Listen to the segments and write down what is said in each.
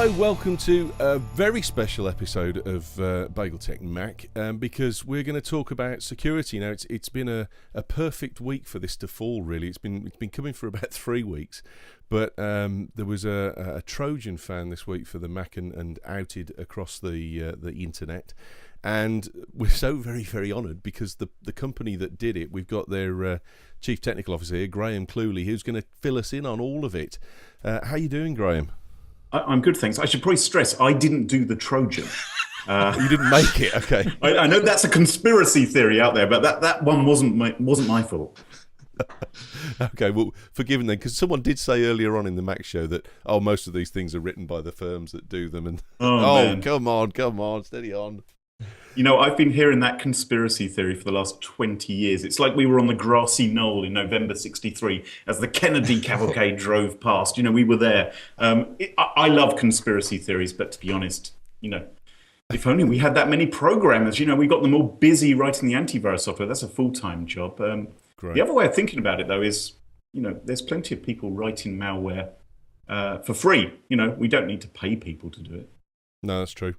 Hello, welcome to a very special episode of BagelTech Mac, because we're going to talk about security. Now, it's been a perfect week for this to fall, really. It's been coming for about 3 weeks, but there was a Trojan fan this week for the Mac and outed across the internet. And we're so very, very honoured because the company that did it, we've got their Chief Technical Officer here, Graham Cluley, who's going to fill us in on all of it. How you doing, Graham? I'm good, thanks. I should probably stress I didn't do the Trojan. You didn't make it, okay? I know that's a conspiracy theory out there, but that one wasn't my fault. Okay, well, forgiven then, because someone did say earlier on in the Mac show that most of these things are written by the firms that do them, and man. come on, steady on. You know, I've been hearing that conspiracy theory for the last 20 years. It's like we were on the grassy knoll in November '63 as the Kennedy cavalcade drove past. You know, we were there. I love conspiracy theories, but to be honest, you know, if only we had that many programmers. You know, we got them all busy writing the antivirus software. That's a full-time job. The other way of thinking about it, though, is, you know, there's plenty of people writing malware for free. You know, we don't need to pay people to do it. No, that's true.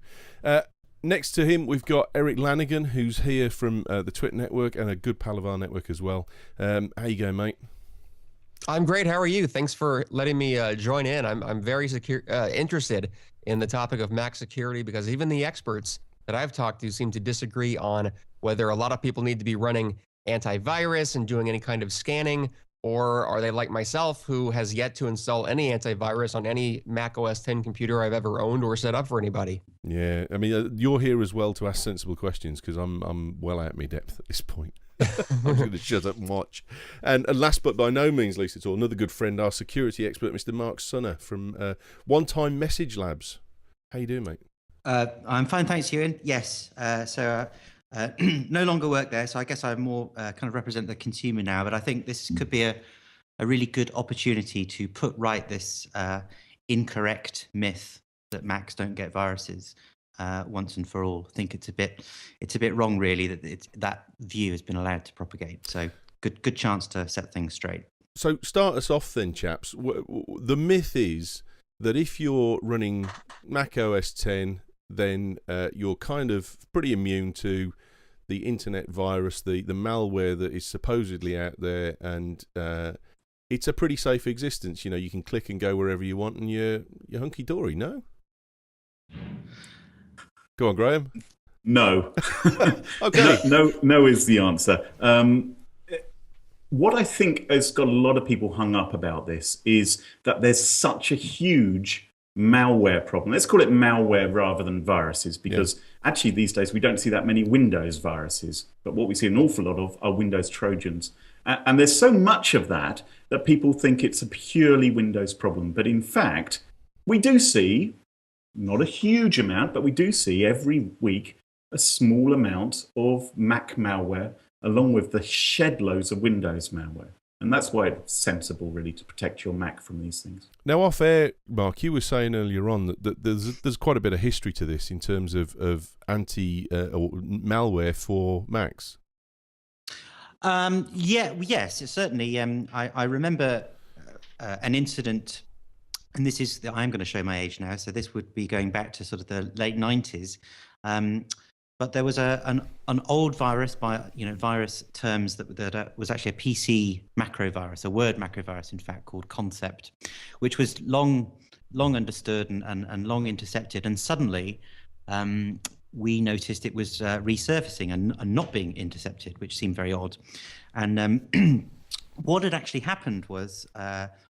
Next to him, we've got Erik Lanigan, who's here from the Twit network and a good pal of our network as well. How you going, mate? I'm great. How are you? Thanks for letting me join in. I'm very interested in the topic of Mac security, because even the experts that I've talked to seem to disagree on whether a lot of people need to be running antivirus and doing any kind of scanning, or are they like myself, who has yet to install any antivirus on any Mac OS X computer I've ever owned or set up for anybody? Yeah, I mean, you're here as well to ask sensible questions, because I'm well out of my depth at this point. I'm just going to shut up and watch. And last but by no means least at all, another good friend, our security expert, Mr. Mark Sunner from One Time Message Labs. How you doing, mate? I'm fine, thanks, Ewen. Yes, no longer work there, so I guess I more kind of represent the consumer now. But I think this could be a really good opportunity to put right this incorrect myth that Macs don't get viruses once and for all. I think it's a bit wrong, really, that that view has been allowed to propagate. So good chance to set things straight. So start us off then, chaps. The myth is that if you're running Mac OS X, then you're kind of pretty immune to the internet virus, the malware that is supposedly out there, and it's a pretty safe existence. You know, you can click and go wherever you want, and you're hunky-dory, no? Go on, Graham. No. Okay. No is the answer. What I think has got a lot of people hung up about this is that there's such a huge malware problem. Let's call it malware rather than viruses, because actually these days we don't see that many Windows viruses, but what we see an awful lot of are Windows Trojans. And there's so much of that people think it's a purely Windows problem. But in fact, we do see, not a huge amount, but we do see every week a small amount of Mac malware along with the shed loads of Windows malware. And that's why it's sensible, really, to protect your Mac from these things. Now, off air, Mark, you were saying earlier on that there's quite a bit of history to this in terms of or malware for Macs. Yes, certainly. I remember an incident, and I'm going to show my age now, so this would be going back to sort of the late 90s. But there was an old virus, by virus terms, that was actually a PC macro virus, a word macro virus, in fact, called Concept, which was long understood and long intercepted. And suddenly, we noticed it was resurfacing and not being intercepted, which seemed very odd. And what had actually happened was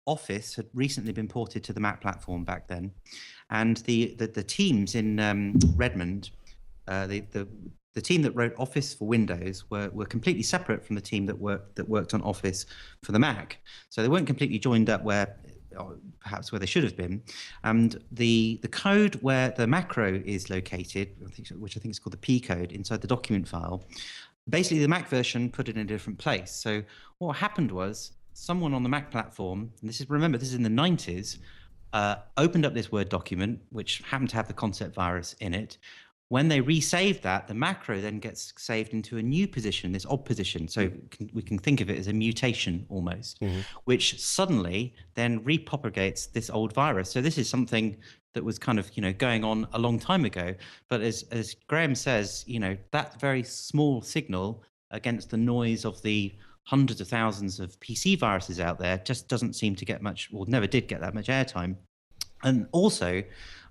Office had recently been ported to the Mac platform back then, and the teams in Redmond. The team that wrote Office for Windows were completely separate from the team that worked on Office for the Mac. So they weren't completely joined up perhaps where they should have been. And the code where the macro is located, which I think is called the P code inside the document file, basically the Mac version put it in a different place. So what happened was someone on the Mac platform, and this is in the 90s, opened up this Word document, which happened to have the Concept virus in it, when they resave that, the macro then gets saved into a new position, this odd position. So we can think of it as a mutation almost, which suddenly then repropagates this old virus. So this is something that was kind of, going on a long time ago. But as Graham says, that very small signal against the noise of the hundreds of thousands of PC viruses out there just doesn't seem to get much, or never did get that much airtime. And also,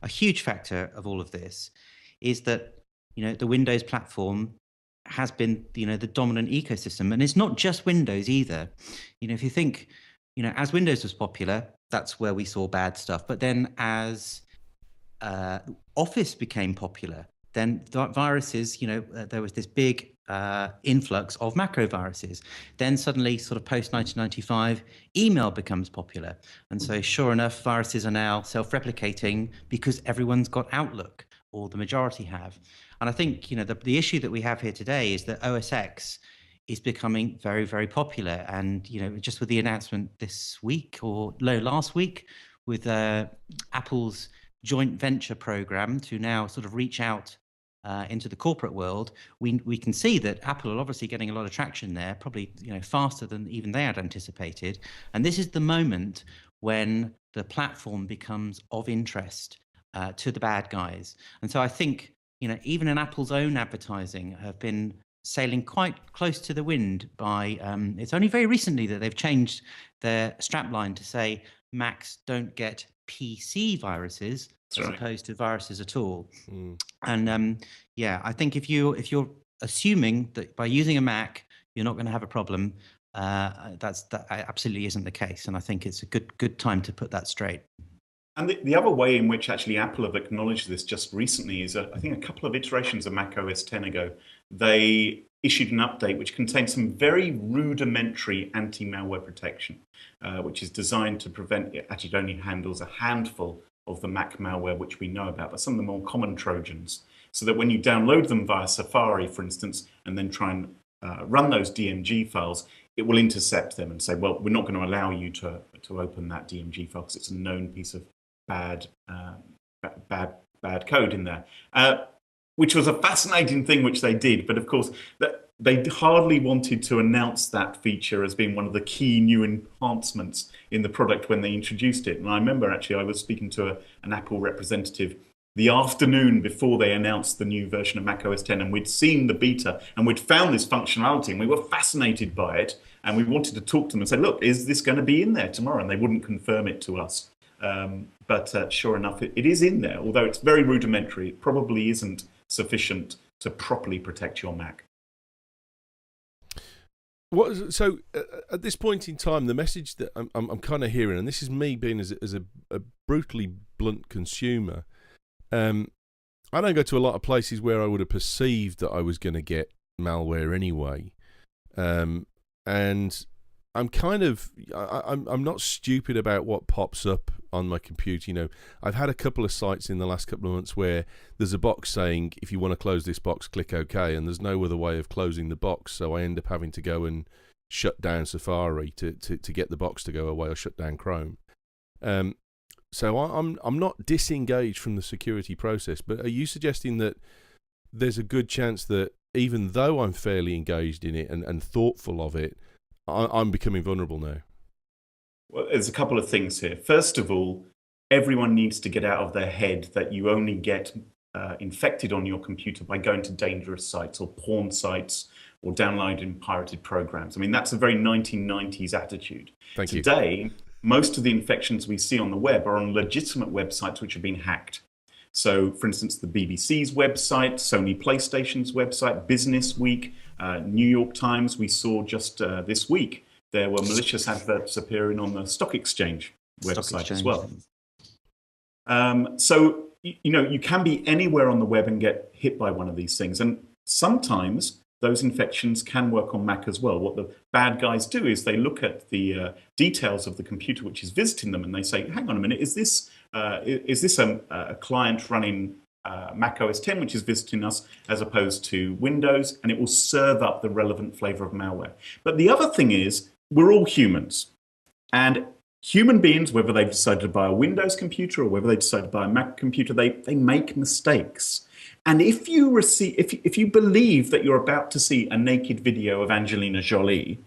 a huge factor of all of this is that the Windows platform has been the dominant ecosystem, and it's not just Windows either. If you think, as Windows was popular, that's where we saw bad stuff. But then as Office became popular, then viruses, there was this big influx of macro viruses. Then suddenly, sort of post 1995, email becomes popular, and so sure enough, viruses are now self-replicating because everyone's got Outlook, or the majority have. And I think the issue that we have here today is that OS X is becoming very, very popular. And just with the announcement this week or last week with Apple's joint venture program to now sort of reach out into the corporate world, we can see that Apple are obviously getting a lot of traction there, probably faster than even they had anticipated. And this is the moment when the platform becomes of interest to the bad guys. And so I think even in Apple's own advertising have been sailing quite close to the wind by it's only very recently that they've changed their strapline to say Macs don't get PC viruses as opposed to viruses at all. And I think if you're assuming that by using a Mac you're not going to have a problem, that absolutely isn't the case. And I think it's a good time to put that straight. And the other way in which actually Apple have acknowledged this just recently is, I think a couple of iterations of Mac OS X ago, they issued an update which contains some very rudimentary anti-malware protection, which is designed to prevent it. Actually, it only handles a handful of the Mac malware which we know about, but some of the more common Trojans, so that when you download them via Safari, for instance, and then try and run those DMG files, it will intercept them and say, well, we're not going to allow you to open that DMG file because it's a known piece of bad code in there, which was a fascinating thing which they did. But of course, they hardly wanted to announce that feature as being one of the key new enhancements in the product when they introduced it. And I remember actually I was speaking to an Apple representative the afternoon before they announced the new version of Mac OS X, and we'd seen the beta and we'd found this functionality and we were fascinated by it, and we wanted to talk to them and say, look, is this going to be in there tomorrow? And they wouldn't confirm it to us. But sure enough, it is in there, although it's very rudimentary. It probably isn't sufficient to properly protect your Mac. So at this point in time, the message that I'm kind of hearing, and this is me being as a brutally blunt consumer, I don't go to a lot of places where I would have perceived that I was going to get malware anyway, and I'm kind of I'm not stupid about what pops up on my computer. I've had a couple of sites in the last couple of months where there's a box saying if you want to close this box, click OK, and there's no other way of closing the box, so I end up having to go and shut down Safari to get the box to go away, or shut down Chrome. So I'm not disengaged from the security process, but are you suggesting that there's a good chance that even though I'm fairly engaged in it and thoughtful of it, I'm becoming vulnerable now? Well, there's a couple of things here. First of all, everyone needs to get out of their head that you only get infected on your computer by going to dangerous sites or porn sites or downloading pirated programs. I mean, that's a very 1990s attitude. Thank you. Today, most of the infections we see on the web are on legitimate websites which have been hacked. So, for instance, the BBC's website, Sony PlayStation's website, Business Week, New York Times. We saw just this week there were malicious adverts appearing on the Stock Exchange website as well. So, you can be anywhere on the web and get hit by one of these things. And sometimes those infections can work on Mac as well. What the bad guys do is they look at the details of the computer which is visiting them, and they say, hang on a minute, is this a client running Mac OS X which is visiting us as opposed to Windows? And it will serve up the relevant flavor of malware. But the other thing is, we're all humans. And human beings, whether they've decided to buy a Windows computer or whether they decide to buy a Mac computer, they make mistakes. And if you receive, if you believe that you're about to see a naked video of Angelina Jolie,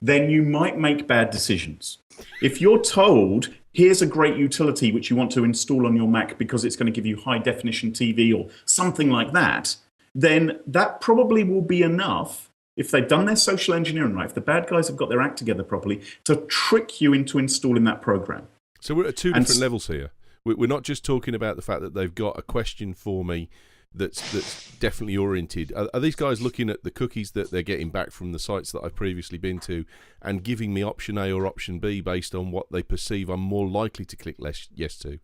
then you might make bad decisions. If you're told, here's a great utility which you want to install on your Mac because it's going to give you high definition TV or something like that, then that probably will be enough, if they've done their social engineering right, if the bad guys have got their act together properly, to trick you into installing that program. So we're at two different levels here. We're not just talking about the fact that they've got a question for me that's definitely oriented. Are these guys looking at the cookies that they're getting back from the sites that I've previously been to and giving me option A or option B based on what they perceive I'm more likely to click yes to?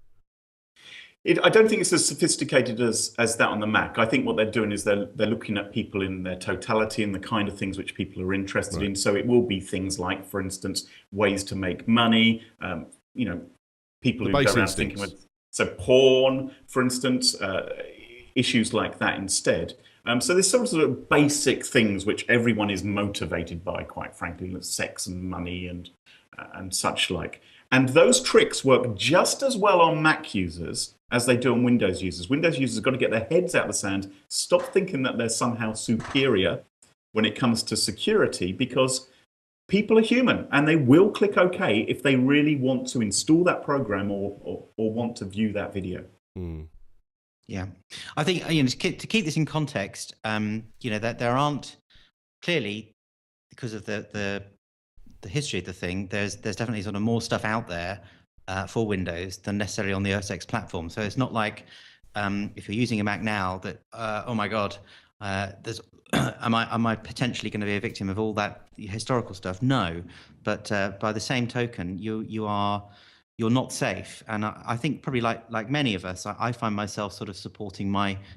I don't think it's as sophisticated as that on the Mac. I think what they're doing is they're looking at people in their totality and the kind of things which people are interested in. So it will be things like, for instance, ways to make money, people who go around thinking with, so porn, for instance, issues like that instead. So there's some sort of basic things which everyone is motivated by, quite frankly, like sex and money and such like. And those tricks work just as well on Mac users as they do on Windows users. Windows users have got to get their heads out of the sand, stop thinking that they're somehow superior when it comes to security, because people are human and they will click OK if they really want to install that program or want to view that video. Mm. Yeah, I think to keep this in context, that there aren't, clearly, because of the history of the thing, there's definitely sort of more stuff out there for Windows than necessarily on the OS X platform. So it's not like if you're using a Mac now that oh my God, am I potentially going to be a victim of all that historical stuff? No, but by the same token, you're not safe. And I think probably like many of us, I find myself sort of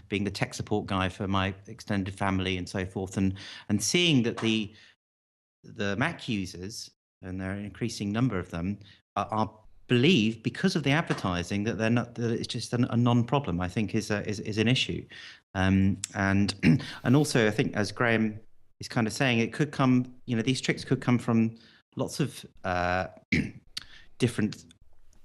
being the tech support guy for my extended family and so forth, and seeing that the Mac users, and there are an increasing number of them, are believe, because of the advertising, that they're not, that it's just a non-problem, I think is an issue. And also I think, as Graham is kind of saying, it could come, these tricks could come from lots of different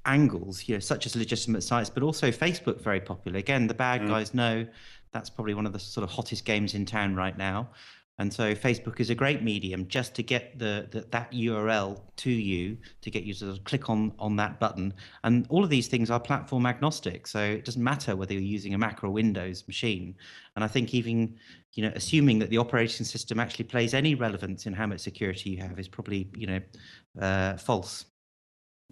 angles, such as legitimate sites, but also Facebook, very popular. Again, the bad guys know that's probably one of the sort of hottest games in town right now. And so Facebook is a great medium just to get that URL to you, to get you to sort of click on that button. And all of these things are platform agnostic. So it doesn't matter whether you're using a Mac or a Windows machine. And I think even, assuming that the operating system actually plays any relevance in how much security you have is probably, false.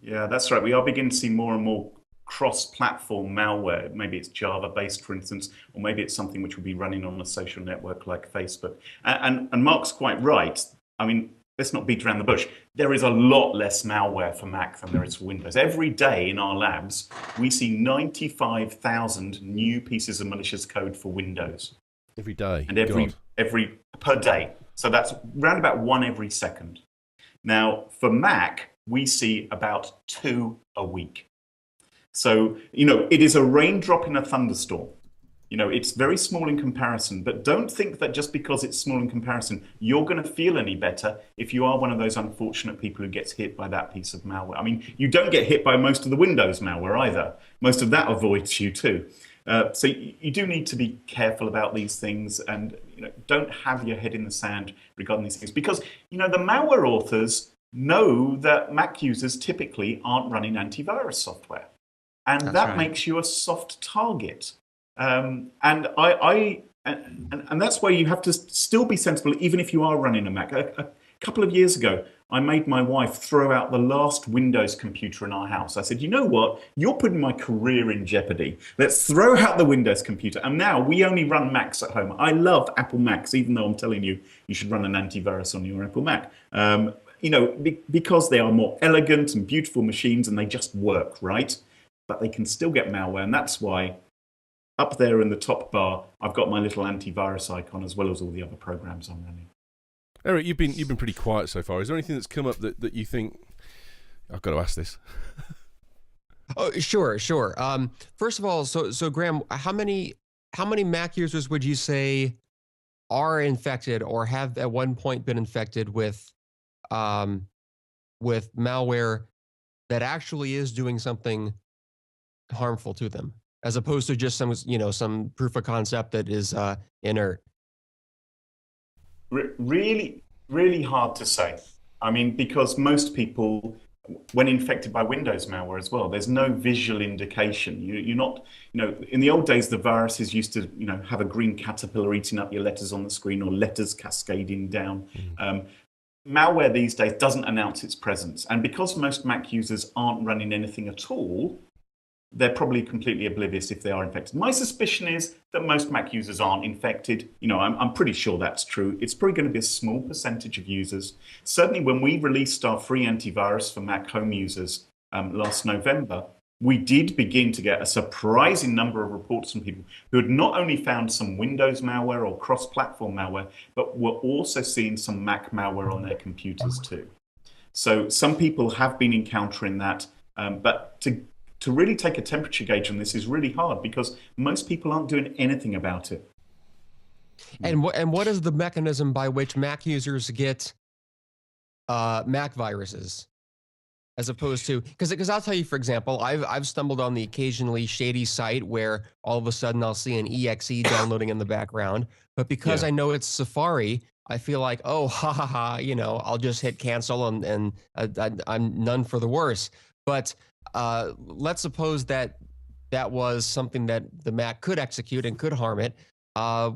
Yeah, that's right. We are beginning to see more and more cross-platform malware. Maybe it's Java-based, for instance, or maybe it's something which will be running on a social network like Facebook. And Mark's quite right. I mean, let's not beat around the bush. There is a lot less malware for Mac than there is for Windows. Every day in our labs, we see 95,000 new pieces of malicious code for Windows. Every day? And every per day. So that's round about one every second. Now, for Mac, we see about 2 a week. So, it is a raindrop in a thunderstorm. It's very small in comparison, but don't think that just because it's small in comparison, you're going to feel any better if you are one of those unfortunate people who gets hit by that piece of malware. I mean, you don't get hit by most of the Windows malware either. Most of that avoids you too. So you do need to be careful about these things, and don't have your head in the sand regarding these things, because the malware authors know that Mac users typically aren't running antivirus software. And that makes you a soft target. And that's why you have to still be sensible, even if you are running a Mac. A couple of years ago, I made my wife throw out the last Windows computer in our house. I said, you know what? You're putting my career in jeopardy. Let's throw out the Windows computer. And now we only run Macs at home. I love Apple Macs, even though I'm telling you, you should run an antivirus on your Apple Mac. Because they are more elegant and beautiful machines and they just work, right? But they can still get malware, and that's why up there in the top bar, I've got my little antivirus icon as well as all the other programs I'm running. Eric, you've been pretty quiet so far. Is there anything that's come up that you think I've got to ask this? Oh, sure. First of all, so Graham, how many Mac users would you say are infected or have at one point been infected with malware that actually is doing something harmful to them? as opposed to just some proof of concept that is inert? Really, really hard to say. I mean, because most people, when infected by Windows malware as well, there's no visual indication. You're not, in the old days, the viruses used to, have a green caterpillar eating up your letters on the screen or letters cascading down. Malware these days doesn't announce its presence. And because most Mac users aren't running anything at all, they're probably completely oblivious if they are infected. My suspicion is that most Mac users aren't infected. I'm pretty sure that's true. It's probably going to be a small percentage of users. Certainly when we released our free antivirus for Mac home users last November, we did begin to get a surprising number of reports from people who had not only found some Windows malware or cross-platform malware, but were also seeing some Mac malware on their computers too. So some people have been encountering that, but to really take a temperature gauge on this is really hard because most people aren't doing anything about it. And what is the mechanism by which Mac users get Mac viruses, as opposed to because I'll tell you, for example, I've stumbled on the occasionally shady site where all of a sudden I'll see an exe downloading in the background, but because I know it's Safari, I feel like, oh, ha ha ha, I'll just hit cancel and I'm none for the worse. But let's suppose that was something that the Mac could execute and could harm it. How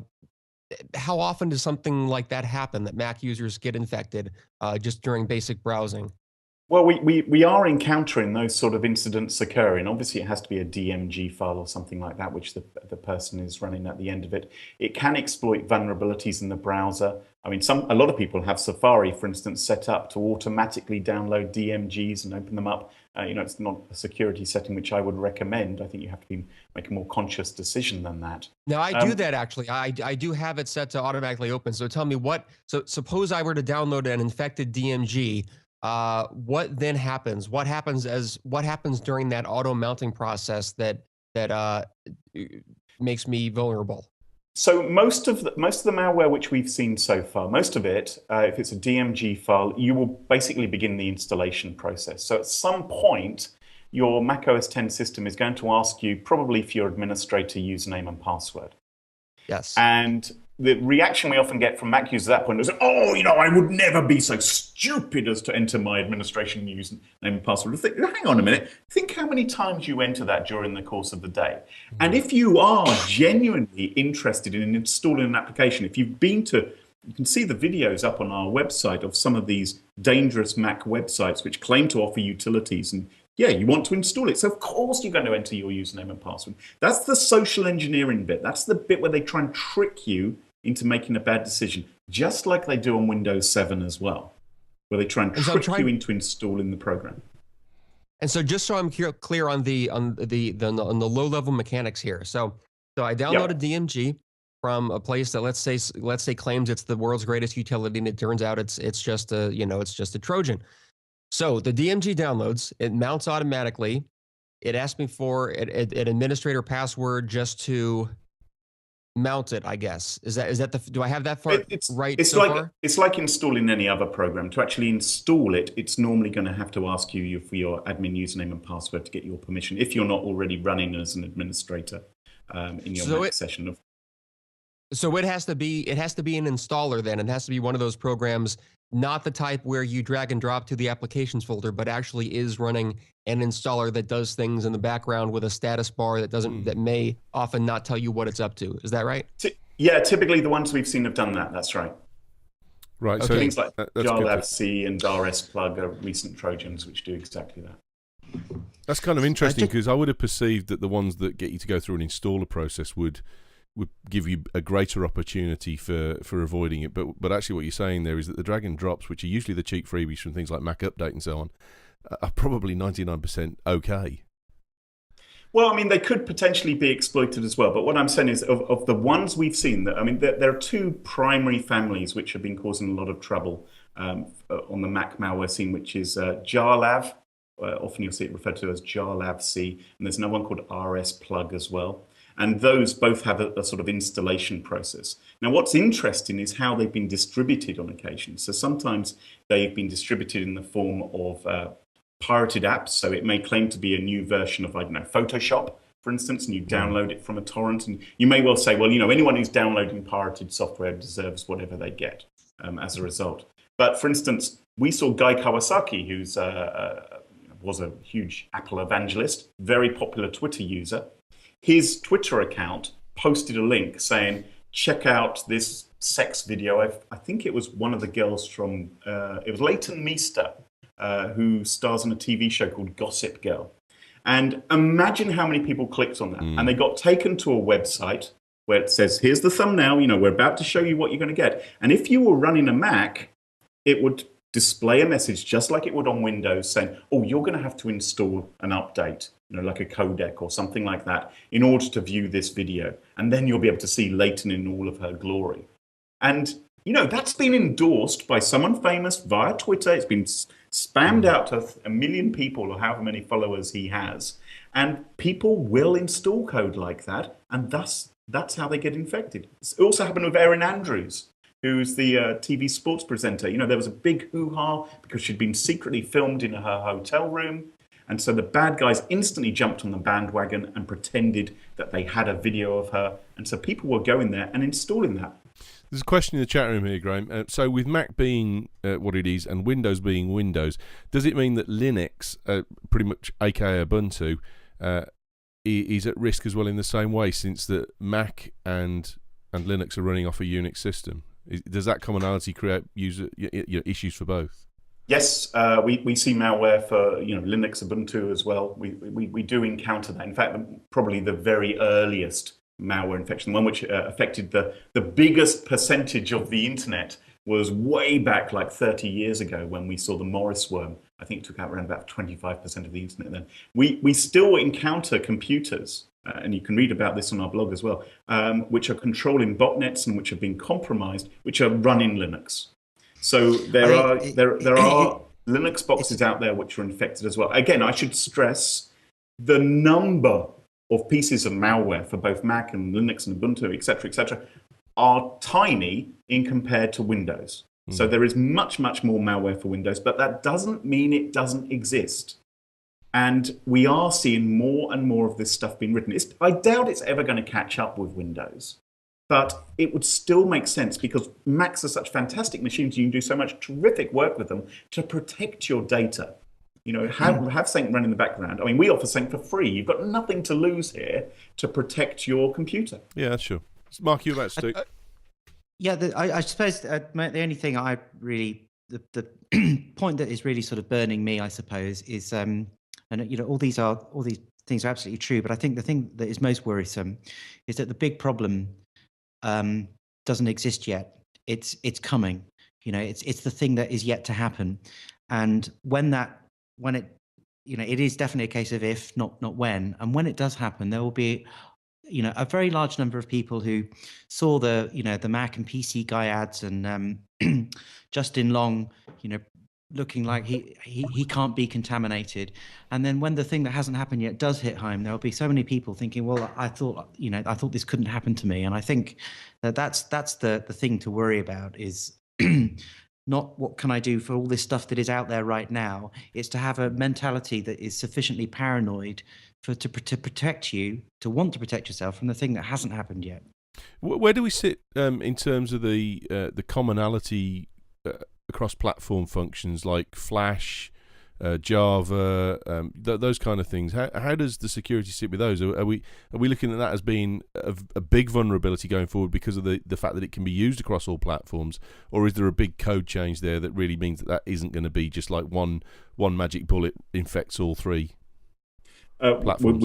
often does something like that happen, that Mac users get infected just during basic browsing? Well, we are encountering those sort of incidents occurring. Obviously, it has to be a DMG file or something like that, which the person is running at the end of it. It can exploit vulnerabilities in the browser. I mean, a lot of people have Safari, for instance, set up to automatically download DMGs and open them up. It's not a security setting which I would recommend. I think you have to make a more conscious decision than that. Now, I do that actually. I do have it set to automatically open. So tell me so suppose I were to download an infected DMG. What then happens? What happens during that auto mounting process that makes me vulnerable? So most of the malware which we've seen so far, most of it, if it's a DMG file, you will basically begin the installation process. So at some point, your Mac OS X system is going to ask you probably for your administrator username and password. Yes. And the reaction we often get from Mac users at that point is, oh, I would never be so stupid as to enter my administration username and password. Hang on a minute. Think how many times you enter that during the course of the day. And if you are genuinely interested in installing an application, if you've been to, you can see the videos up on our website of some of these dangerous Mac websites which claim to offer utilities, and you want to install it. So of course you're going to enter your username and password. That's the social engineering bit. That's the bit where they try and trick you into making a bad decision, just like they do on Windows 7 as well, where they try and trick you into installing the program. And so just so I'm clear on the low level mechanics here. So I downloaded DMG from a place that let's say claims it's the world's greatest utility, and it turns out it's just a Trojan. So the DMG downloads, it mounts automatically. It asks me for an administrator password just to mount it, I guess. Is that do I have that far right so far? It's like installing any other program. To actually install it, it's normally going to have to ask you for your admin username and password to get your permission, if you're not already running as an administrator in your Mac session. So it has to be an installer then. It has to be one of those programs, not the type where you drag and drop to the applications folder, but actually is running an installer that does things in the background with a status bar that may often not tell you what it's up to. Is that right? Yeah, typically the ones we've seen have done that. That's right. Right. Okay. So things like youre and rsplug are recent Trojans which do exactly that. That's kind of interesting, because I would have perceived that the ones that get you to go through an installer process would give you a greater opportunity for avoiding it. But actually what you're saying there is that the drag and drops, which are usually the cheap freebies from things like Mac Update and so on, are probably 99% okay. Well, I mean, they could potentially be exploited as well. But what I'm saying is, of the ones we've seen, there are two primary families which have been causing a lot of trouble on the Mac malware scene, which is jarlav. Often you'll see it referred to as jarlav-C, and there's another one called rsplug as well. And those both have a sort of installation process. Now, what's interesting is how they've been distributed on occasion. So sometimes they've been distributed in the form of pirated apps. So it may claim to be a new version of, I don't know, Photoshop, for instance, and you download it from a torrent, and you may well say, well, anyone who's downloading pirated software deserves whatever they get as a result. But for instance, we saw Guy Kawasaki, who's was a huge Apple evangelist, very popular Twitter user. His Twitter account posted a link saying, check out this sex video. I think it was one of the girls from, it was Leighton Meester, who stars in a TV show called Gossip Girl. And imagine how many people clicked on that. And they got taken to a website where it says, here's the thumbnail, we're about to show you what you're going to get. And if you were running a Mac, it would display a message just like it would on Windows saying, oh, you're going to have to install an update, like a codec or something like that in order to view this video. And then you'll be able to see Leighton in all of her glory. And, that's been endorsed by someone famous via Twitter. It's been spammed out to 1 million people or however many followers he has. And people will install code like that. And that's how they get infected. It also happened with Erin Andrews, who's the TV sports presenter. There was a big hoo-ha because she'd been secretly filmed in her hotel room. And so the bad guys instantly jumped on the bandwagon and pretended that they had a video of her. And so people were going there and installing that. There's a question in the chat room here, Graham. So with Mac being what it is and Windows being Windows, does it mean that Linux, pretty much aka Ubuntu, is at risk as well in the same way, since that Mac and Linux are running off a Unix system? Does that commonality create user issues for both? Yes, we see malware for Linux, Ubuntu as well. We do encounter that. In fact, probably the very earliest malware infection, the one which affected the biggest percentage of the internet, was way back like 30 years ago when we saw the Morris worm. I think it took out around about 25% of the internet then. We still encounter computers, and you can read about this on our blog as well, which are controlling botnets and which have been compromised, which are running Linux. So there are Linux boxes out there which are infected as well. Again, I should stress the number of pieces of malware for both Mac and Linux and Ubuntu, et cetera, are tiny in compared to Windows. So there is much, much more malware for Windows, but that doesn't mean it doesn't exist. And we are seeing more and more of this stuff being written. I doubt it's ever going to catch up with Windows, but it would still make sense because Macs are such fantastic machines. You can do so much terrific work with them to protect your data. Have something run in the background. I mean, we offer something for free. You've got nothing to lose here to protect your computer. Yeah, that's sure. Mark, you about to speak? I suppose the only thing I really, the point that is really sort of burning me, I suppose, is, and all these things are absolutely true, but I think the thing that is most worrisome is that the big problem doesn't exist yet. It's coming. It's the thing that is yet to happen, and when it is definitely a case of if, not when. And when it does happen, there will be, a very large number of people who saw the Mac and PC guy ads and Justin Long, looking like he can't be contaminated. And then when the thing that hasn't happened yet does hit home, there will be so many people thinking, well, I thought this couldn't happen to me. And I think that's the thing to worry about is not what can I do for all this stuff that is out there right now. It's to have a mentality that is sufficiently paranoid to protect you, to want to protect yourself from the thing that hasn't happened yet. Where do we sit in terms of the commonality across platform functions like Flash, Java, those kind of things? How does the security sit with those? Are we looking at that as being a big vulnerability going forward because of the fact that it can be used across all platforms, or is there a big code change there that really means that isn't going to be just like one magic bullet infects all three platforms?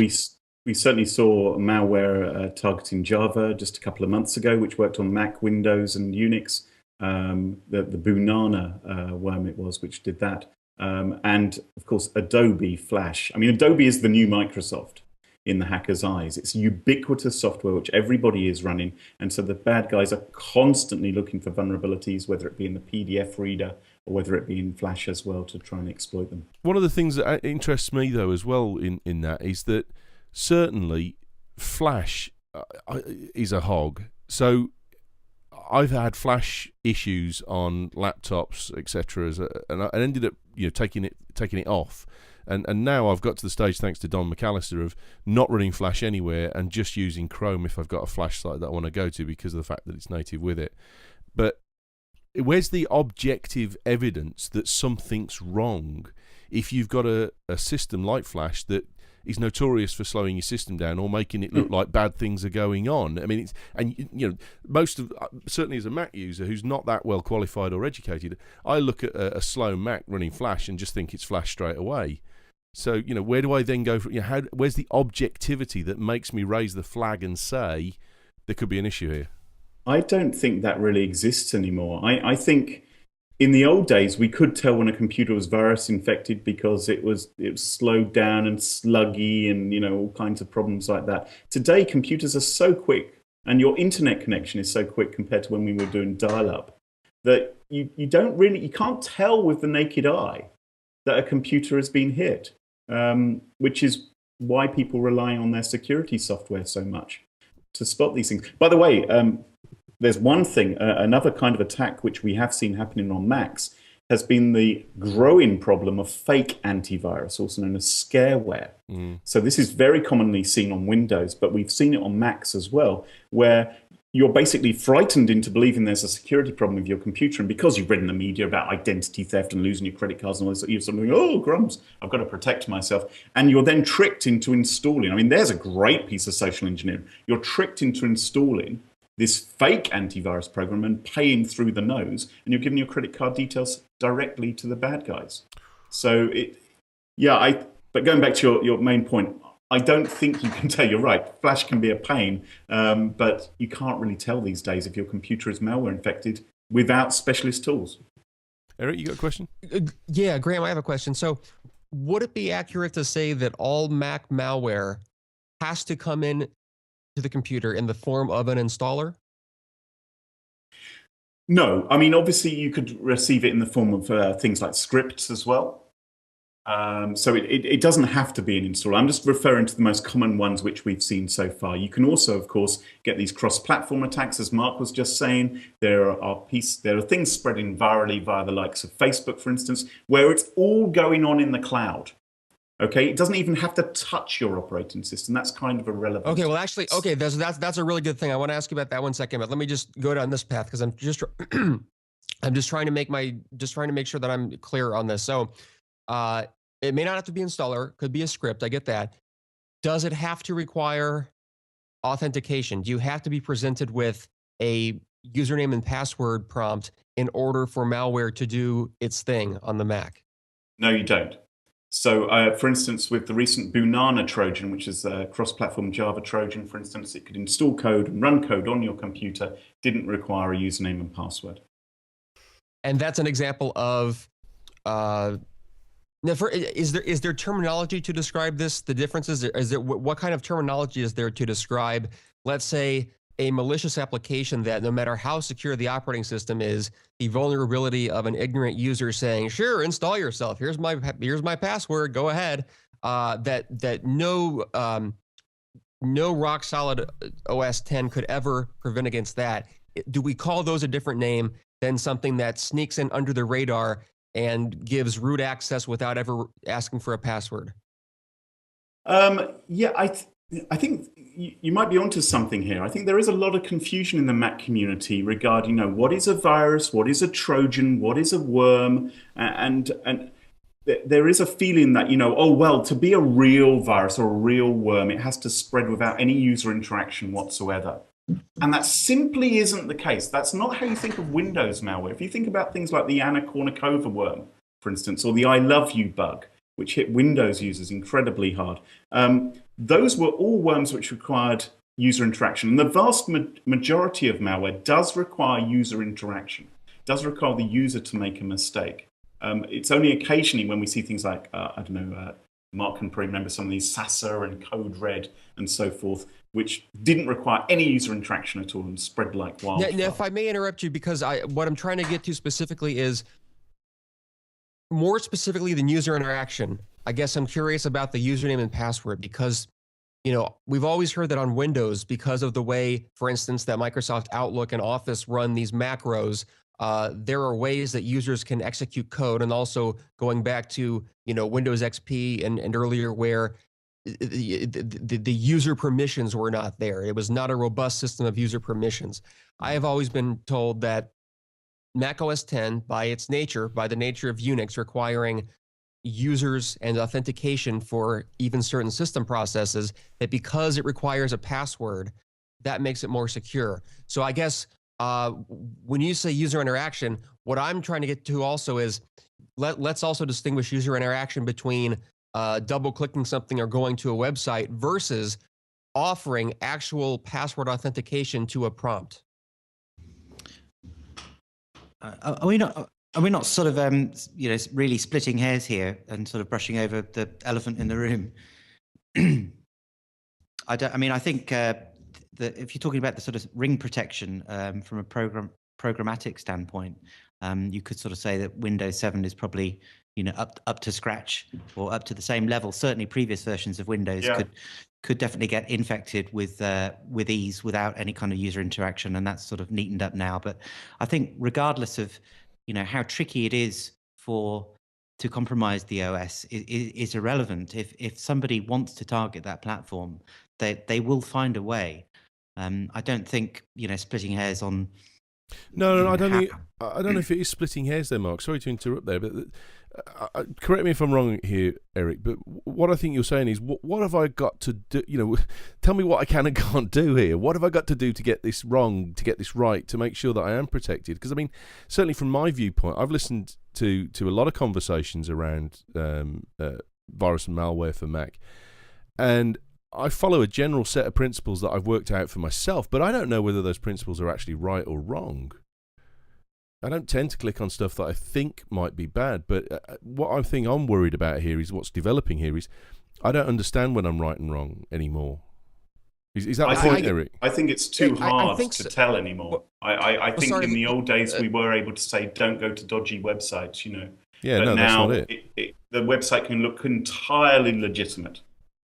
We certainly saw malware targeting Java just a couple of months ago, which worked on Mac, Windows, and Unix. The Bunana worm it was, which did that. And of course, Adobe Flash. I mean, Adobe is the new Microsoft in the hacker's eyes. It's ubiquitous software which everybody is running. And so the bad guys are constantly looking for vulnerabilities, whether it be in the PDF reader or whether it be in Flash as well, to try and exploit them. One of the things that interests me, though, as well in that is that certainly Flash is a hog. So I've had Flash issues on laptops, etc., and I ended up taking it off, And now I've got to the stage, thanks to Don McAllister, of not running Flash anywhere and just using Chrome if I've got a Flash site that I want to go to because of the fact that it's native with it. But where's the objective evidence that something's wrong if you've got a system like Flash that is notorious for slowing your system down or making it look like bad things are going on? I mean, most of, certainly as a Mac user who's not that well qualified or educated, I look at a slow Mac running Flash and just think it's Flash straight away. So, where do I then go for, where's the objectivity that makes me raise the flag and say there could be an issue here? I don't think that really exists anymore. I think in the old days, we could tell when a computer was virus infected because it was slowed down and sluggy and, all kinds of problems like that. Today, computers are so quick and your internet connection is so quick compared to when we were doing dial-up that you can't tell with the naked eye that a computer has been hit, which is why people rely on their security software so much to spot these things. By the way, there's one thing, another kind of attack which we have seen happening on Macs has been the growing problem of fake antivirus, also known as scareware. So this is very commonly seen on Windows, but we've seen it on Macs as well, where you're basically frightened into believing there's a security problem with your computer, and because you've read in the media about identity theft and losing your credit cards and all this, you're sort of going, oh, crumbs, I've got to protect myself. And you're then tricked into installing. I mean, there's a great piece of social engineering. You're tricked into installing this fake antivirus program and paying through the nose, and you're giving your credit card details directly to the bad guys. So, but going back to your main point, I don't think you can tell. You're right, Flash can be a pain, but you can't really tell these days if your computer is malware infected without specialist tools. Erik, you got a question? Yeah, Graham, I have a question. So would it be accurate to say that all Mac malware has to come in to the computer in the form of an installer? No, I mean, obviously you could receive it in the form of things like scripts as well. So it doesn't have to be an installer. I'm just referring to the most common ones which we've seen so far. You can also, of course, get these cross-platform attacks, as Mark was just saying. There are things spreading virally via the likes of Facebook, for instance, where it's all going on in the cloud. Okay, it doesn't even have to touch your operating system. That's kind of irrelevant. Okay, well, actually, okay, that's a really good thing. I want to ask you about that 1 second, but let me just go down this path because I'm just trying to make sure that I'm clear on this. So, it may not have to be installer, could be a script. I get that. Does it have to require authentication? Do you have to be presented with a username and password prompt in order for malware to do its thing on the Mac? No, you don't. So, for instance, with the recent Banana Trojan, which is a cross-platform Java Trojan, for instance, it could install code and run code on your computer, didn't require a username and password. And that's an example of, is there terminology to describe this? The differences? What kind of terminology is there to describe, let's say, a malicious application that no matter how secure the operating system is, the vulnerability of an ignorant user saying, sure, install yourself. Here's my password. Go ahead. That no rock solid OS 10 could ever prevent against that. Do we call those a different name than something that sneaks in under the radar and gives root access without ever asking for a password? Yeah, I think you might be onto something here. I think there is a lot of confusion in the Mac community regarding, what is a virus, what is a Trojan, what is a worm, and there is a feeling that, to be a real virus or a real worm, it has to spread without any user interaction whatsoever. And that simply isn't the case. That's not how you think of Windows malware. If you think about things like the Anna Kournikova worm, for instance, or the I love you bug, which hit Windows users incredibly hard, those were all worms which required user interaction. And the vast majority of malware does require user interaction, does require the user to make a mistake. It's only occasionally when we see things like, Mark can probably remember some of these Sasa and Code Red and so forth, which didn't require any user interaction at all and spread like wildfire. Now, if I may interrupt you, because what I'm trying to get to specifically is, more specifically than user interaction, I guess I'm curious about the username and password because, we've always heard that on Windows, because of the way, for instance, that Microsoft Outlook and Office run these macros, there are ways that users can execute code, and also going back to Windows XP and earlier, where the user permissions were not there. It was not a robust system of user permissions. I have always been told that Mac OS X, by the nature of Unix, requiring users and authentication for even certain system processes, that because it requires a password, that makes it more secure. So I guess when you say user interaction, what I'm trying to get to also is let's also distinguish user interaction between double clicking something or going to a website versus offering actual password authentication to a prompt. Are we not sort of really splitting hairs here and sort of brushing over the elephant in the room? I think that if you're talking about the sort of ring protection from a programmatic standpoint, you could sort of say that Windows 7 is probably up to scratch or up to the same level. Certainly, previous versions of Windows could definitely get infected with ease without any kind of user interaction, and that's sort of neatened up now. But I think regardless of how tricky it is to compromise the OS is irrelevant. If somebody wants to target that platform, they will find a way. I don't think splitting hairs on. No, I don't know if it is splitting hairs there, Mark. Sorry to interrupt there, but correct me if I'm wrong here, Erik. But what I think you're saying is, what have I got to do? Tell me what I can and can't do here. What have I got to do to get this wrong, to get this right, to make sure that I am protected? Because I mean, certainly from my viewpoint, I've listened to a lot of conversations around virus and malware for Mac, and I follow a general set of principles that I've worked out for myself, but I don't know whether those principles are actually right or wrong. I don't tend to click on stuff that I think might be bad, but what I think I'm worried about here is what's developing here is I don't understand when I'm right and wrong anymore. Is that the point, Erik? I think it's too hard to tell anymore. I think in the old days we were able to say, don't go to dodgy websites, Yeah, but no, now that's not it. The website can look entirely legitimate.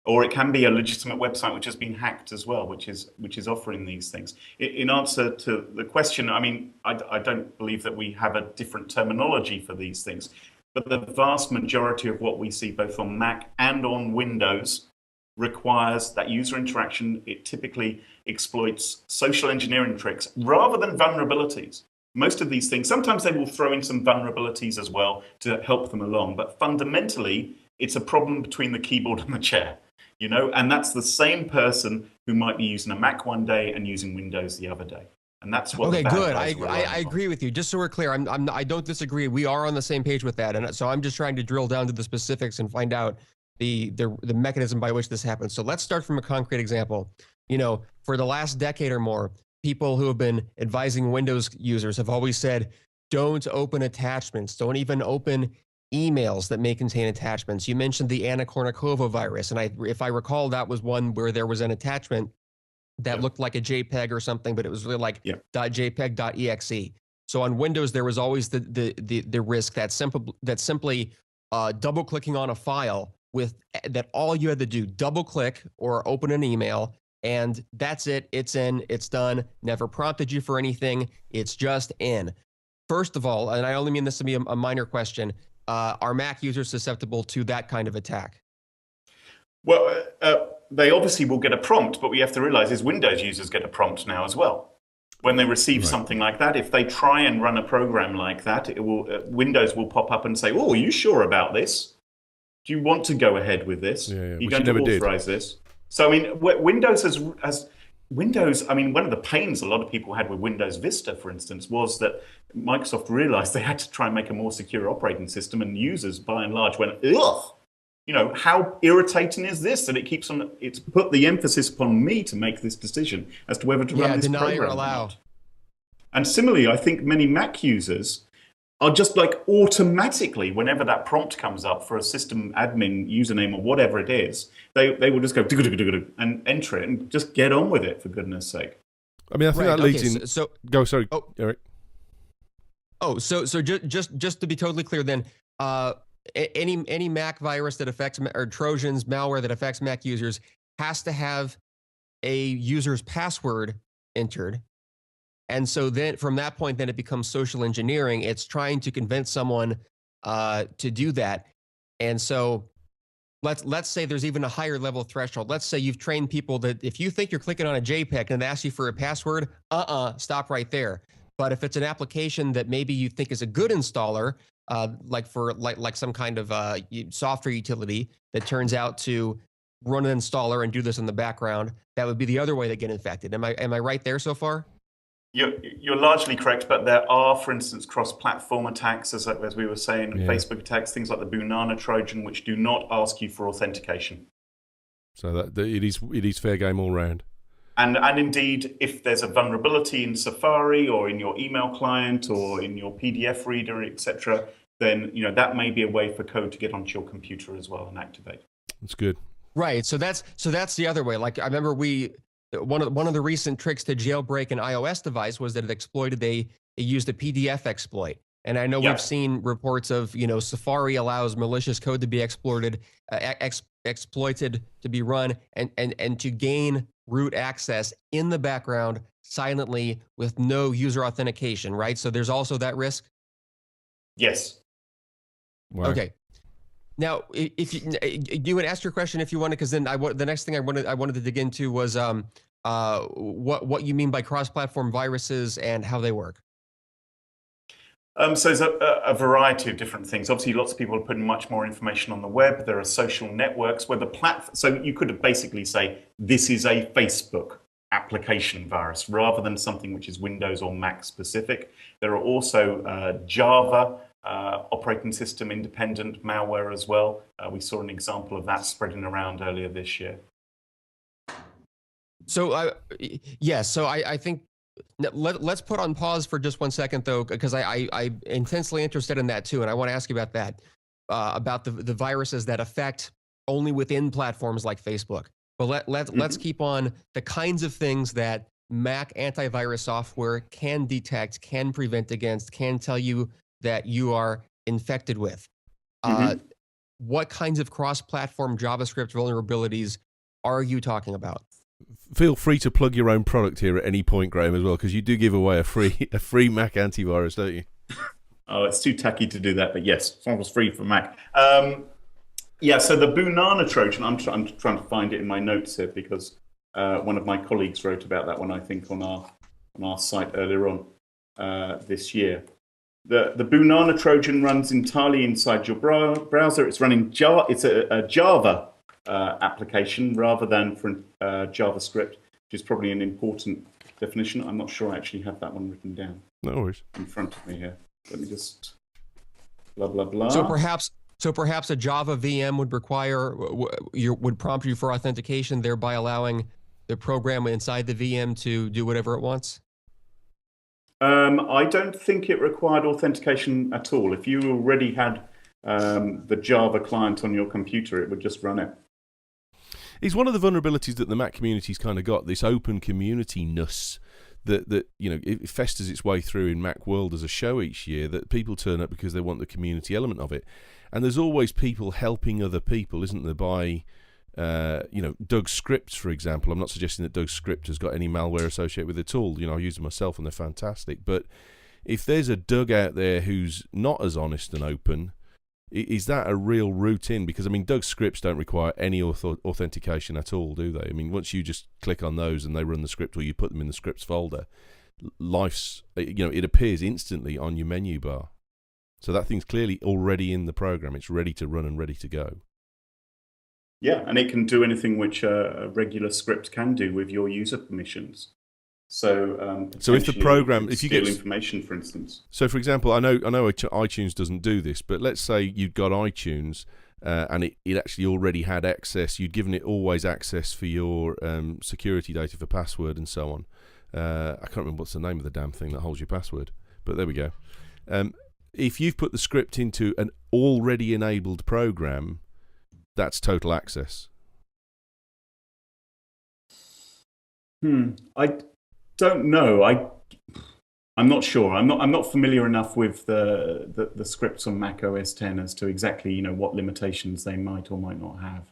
Or it can be a legitimate website which has been hacked as well, which is offering these things. In answer to the question, I mean, I don't believe that we have a different terminology for these things, but the vast majority of what we see both on Mac and on Windows requires that user interaction. It typically exploits social engineering tricks rather than vulnerabilities. Most of these things, sometimes they will throw in some vulnerabilities as well to help them along, but fundamentally, it's a problem between the keyboard and the chair. And that's the same person who might be using a Mac one day and using Windows the other day. And that's what. Okay, good. I agree with you. Just so we're clear, I don't disagree. We are on the same page with that, and so I'm just trying to drill down to the specifics and find out the mechanism by which this happens. So let's start from a concrete example. For the last decade or more, people who have been advising Windows users have always said, don't open attachments. Don't even open emails that may contain attachments. You mentioned the Anna Kournikova virus, and if I recall, that was one where there was an attachment that looked like a JPEG or something, but it was really like .jpeg.exe. So on Windows, there was always the risk that simply double clicking on a file that all you had to do, double click or open an email, and that's it. It's in. It's done. Never prompted you for anything. It's just in. First of all, and I only mean this to be a minor question. Are Mac users susceptible to that kind of attack? Well, they obviously will get a prompt, but we have to realize is Windows users get a prompt now as well. When they receive something like that, if they try and run a program like that, Windows will pop up and say, "Oh, are you sure about this? Do you want to go ahead with this? Yeah, you're going to authorize this?" So, I mean, Windows has Windows, I mean, one of the pains a lot of people had with Windows Vista, for instance, was that Microsoft realized they had to try and make a more secure operating system, and users, by and large, went, ugh, how irritating is this? That it's put the emphasis upon me to make this decision as to whether to run this program. Deny or allow. And similarly, I think many Mac users are just like automatically, whenever that prompt comes up for a system admin username or whatever it is, they will just go and enter it and just get on with it, for goodness sake. I mean, I think that leads in. Sorry, Erik. So just to be totally clear, then, any Mac virus that affects or Trojans malware that affects Mac users has to have a user's password entered. And so then from that point, then it becomes social engineering. It's trying to convince someone to do that. And so let's say there's even a higher level threshold. Let's say you've trained people that if you think you're clicking on a JPEG and they ask you for a password, stop right there. But if it's an application that maybe you think is a good installer, like some kind of software utility that turns out to run an installer and do this in the background, that would be the other way they get infected. Am I right there so far? You're largely correct, but there are, for instance, cross-platform attacks, as we were saying, Facebook attacks, things like the Banana Trojan, which do not ask you for authentication. So that it is fair game all round. And indeed, if there's a vulnerability in Safari or in your email client or in your PDF reader, etc., then that may be a way for code to get onto your computer as well and activate. That's good. Right. So that's the other way. Like I remember one of the recent tricks to jailbreak an iOS device was that it used a PDF exploit. And I know we've seen reports of, Safari allows malicious code to be exploited to be run and to gain root access in the background silently with no user authentication, right? So there's also that risk? Yes. Wow. Okay. Now, if you would ask your question if you wanted, because then the next thing I wanted to dig into was what you mean by cross-platform viruses and how they work. So there's a variety of different things. Obviously, lots of people are putting much more information on the web. There are social networks where so you could basically say this is a Facebook application virus rather than something which is Windows or Mac specific. There are also Java operating system independent malware as well. We saw an example of that spreading around earlier this year. So I think let's put on pause for just 1 second though, because I'm intensely interested in that too, and I want to ask you about that, about the viruses that affect only within platforms like Facebook. But let's keep on the kinds of things that Mac antivirus software can detect, can prevent against, can tell you that you are infected with. What kinds of cross-platform JavaScript vulnerabilities are you talking about? Feel free to plug your own product here at any point, Graham, as well, because you do give away a free Mac antivirus, don't you? Oh, it's too tacky to do that, but yes, it's almost free for Mac. So the Banana Trojan, I'm trying to find it in my notes here because one of my colleagues wrote about that one, I think, on our site earlier on this year. The Banana Trojan runs entirely inside your browser. It's running Java. It's a Java application rather than for JavaScript, which is probably an important definition. I'm not sure I actually have that one written down. No worries. In front of me here. Let me just blah blah blah. So perhaps a Java VM would prompt you for authentication, thereby allowing the program inside the VM to do whatever it wants. I don't think it required authentication at all. If you already had the Java client on your computer, it would just run it. It's one of the vulnerabilities that the Mac community's kind of got, this open community-ness that it festers its way through in Mac World as a show each year, that people turn up because they want the community element of it. And there's always people helping other people, isn't there, by Doug Scripts, for example. I'm not suggesting that Doug Script has got any malware associated with it at all. I use them myself and they're fantastic. But if there's a Doug out there who's not as honest and open, is that a real route in? Because, Doug Scripts don't require any authentication at all, do they? Once you just click on those and they run the script or you put them in the scripts folder, it appears instantly on your menu bar. So that thing's clearly already in the program. It's ready to run and ready to go. Yeah, and it can do anything which a regular script can do with your user permissions. So if the program, if you get information, for instance. So, for example, I know iTunes doesn't do this, but let's say you'd got iTunes and it actually already had access. You'd given it always access for your security data for password and so on. I can't remember what's the name of the damn thing that holds your password, but there we go. If you've put the script into an already enabled program, that's total access. I don't know. I'm not sure. I'm not familiar enough with the scripts on Mac OS X as to exactly what limitations they might or might not have.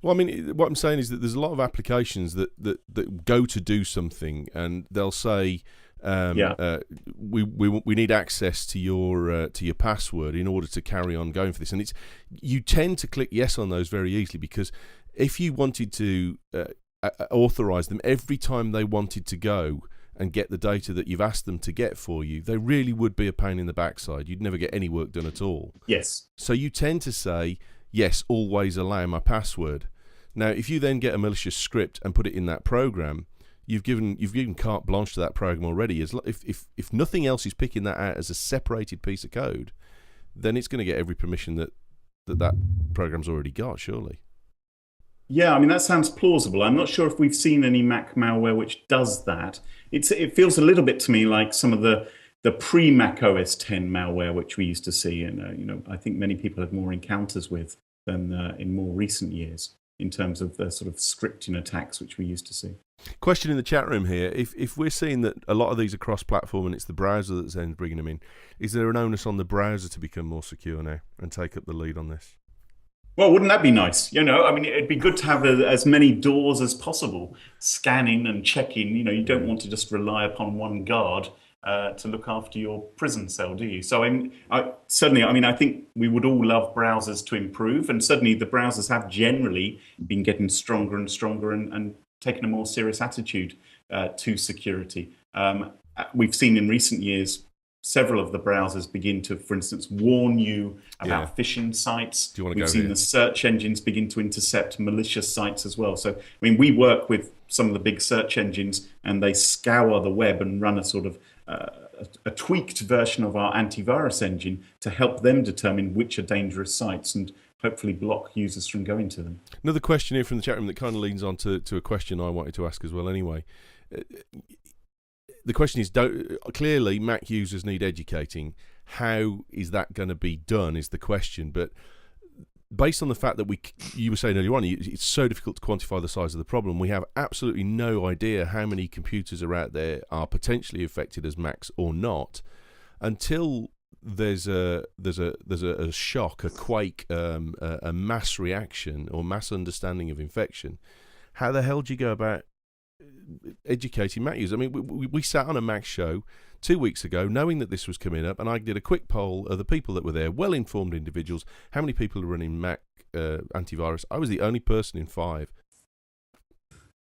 Well, what I'm saying is that there's a lot of applications that go to do something, and they'll say Yeah. We need access to your password in order to carry on going for this. And you tend to click yes on those very easily, because if you wanted to authorize them every time they wanted to go and get the data that you've asked them to get for you, they really would be a pain in the backside. You'd never get any work done at all. Yes. So you tend to say, yes, always allow my password. Now, if you then get a malicious script and put it in that program, you've given carte blanche to that program already. If nothing else is picking that out as a separated piece of code, then it's going to get every permission that program's already got, surely. Yeah, I mean, that sounds plausible. I'm not sure if we've seen any Mac malware which does that. It feels a little bit to me like some of the pre-Mac OS X malware which we used to see, and I think many people had more encounters with than in more recent years in terms of the sort of scripting attacks which we used to see. Question in the chat room here: if we're seeing that a lot of these are cross-platform and it's the browser that's then bringing them in, is there an onus on the browser to become more secure now and take up the lead on this? Well, wouldn't that be nice? I mean, it'd be good to have as many doors as possible, scanning and checking. You don't want to just rely upon one guard to look after your prison cell, do you? So I think we would all love browsers to improve, and certainly the browsers have generally been getting stronger and stronger and taking a more serious attitude to security. We've seen in recent years several of the browsers begin to, for instance, warn you about phishing sites. We've seen the search engines begin to intercept malicious sites as well. So, I mean, we work with some of the big search engines, and they scour the web and run a sort of a tweaked version of our antivirus engine to help them determine which are dangerous sites and hopefully block users from going to them. Another question here from the chat room that kind of leans on to a question I wanted to ask as well anyway. The question is, clearly Mac users need educating. How is that going to be done is the question. But based on the fact that you were saying earlier on, it's so difficult to quantify the size of the problem. We have absolutely no idea how many computers are out there are potentially affected as Macs or not, until there's a shock, a quake, a mass reaction or mass understanding of infection. How the hell do you go about educating Mac users? I mean, we sat on a Mac show 2 weeks ago knowing that this was coming up, and I did a quick poll of the people that were there, well-informed individuals, how many people are running Mac antivirus. I was the only person in 5.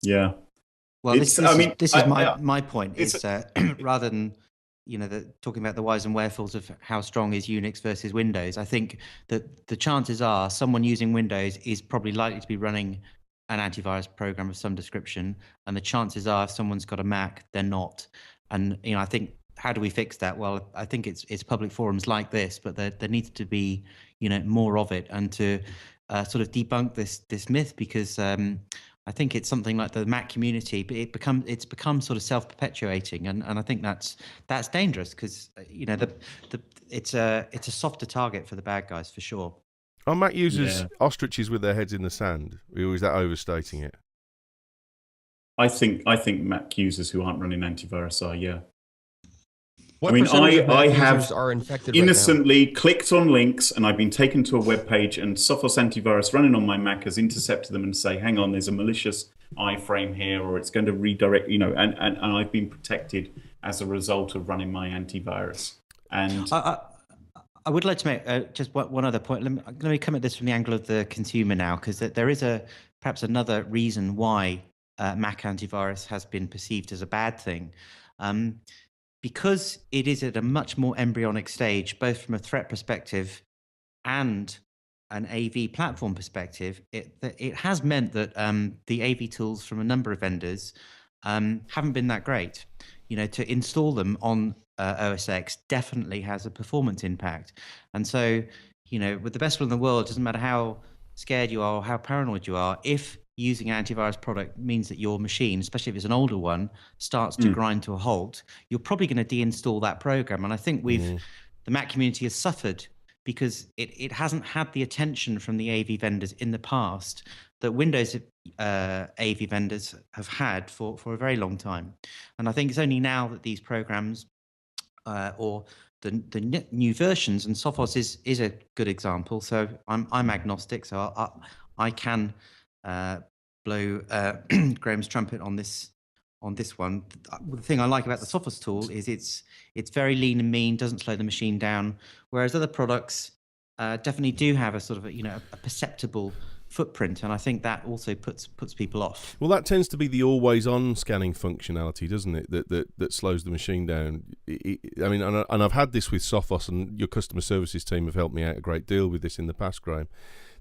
Yeah. Well, this is my point, is rather than talking about the whys and wherefores of how strong is Unix versus Windows, I think that the chances are someone using Windows is probably likely to be running an antivirus program of some description, and the chances are if someone's got a Mac, they're not. And I think, how do we fix that? Well, I think it's public forums like this, but there needs to be more of it, and to sort of debunk this myth, because I think it's something like the Mac community, but it's become sort of self-perpetuating, and I think that's dangerous, because it's a softer target for the bad guys for sure. Are Mac users ostriches with their heads in the sand, or is that overstating it? I think Mac users who aren't running antivirus are, yeah. What percentage of Mac users are infected innocently clicked on links, and I've been taken to a web page, and Sophos antivirus running on my Mac has intercepted them and say, hang on, there's a malicious iframe here, or it's going to redirect, and I've been protected as a result of running my antivirus. And I would like to make just one other point. Let me come at this from the angle of the consumer now, because there is perhaps another reason why Mac antivirus has been perceived as a bad thing. Because it is at a much more embryonic stage, both from a threat perspective and an AV platform perspective, it has meant that the AV tools from a number of vendors haven't been that great. To install them on OS X definitely has a performance impact. And so, with the best will in the world, it doesn't matter how scared you are or how paranoid you are, if using an antivirus product means that your machine, especially if it's an older one, starts to grind to a halt, you're probably going to deinstall that program. And I think the Mac community has suffered because it hasn't had the attention from the AV vendors in the past that Windows AV vendors have had for a very long time. And I think it's only now that these programs or the new versions, and Sophos is a good example. So I'm agnostic, so I can blow Graham's trumpet on this on this one. The thing I like about the Sophos tool is it's very lean and mean, doesn't slow the machine down, whereas other products definitely do have a sort of a perceptible footprint, and I think that also puts people off. Well, that tends to be the always-on scanning functionality, doesn't it? That slows the machine down. I mean, and I've had this with Sophos, and your customer services team have helped me out a great deal with this in the past, Graham.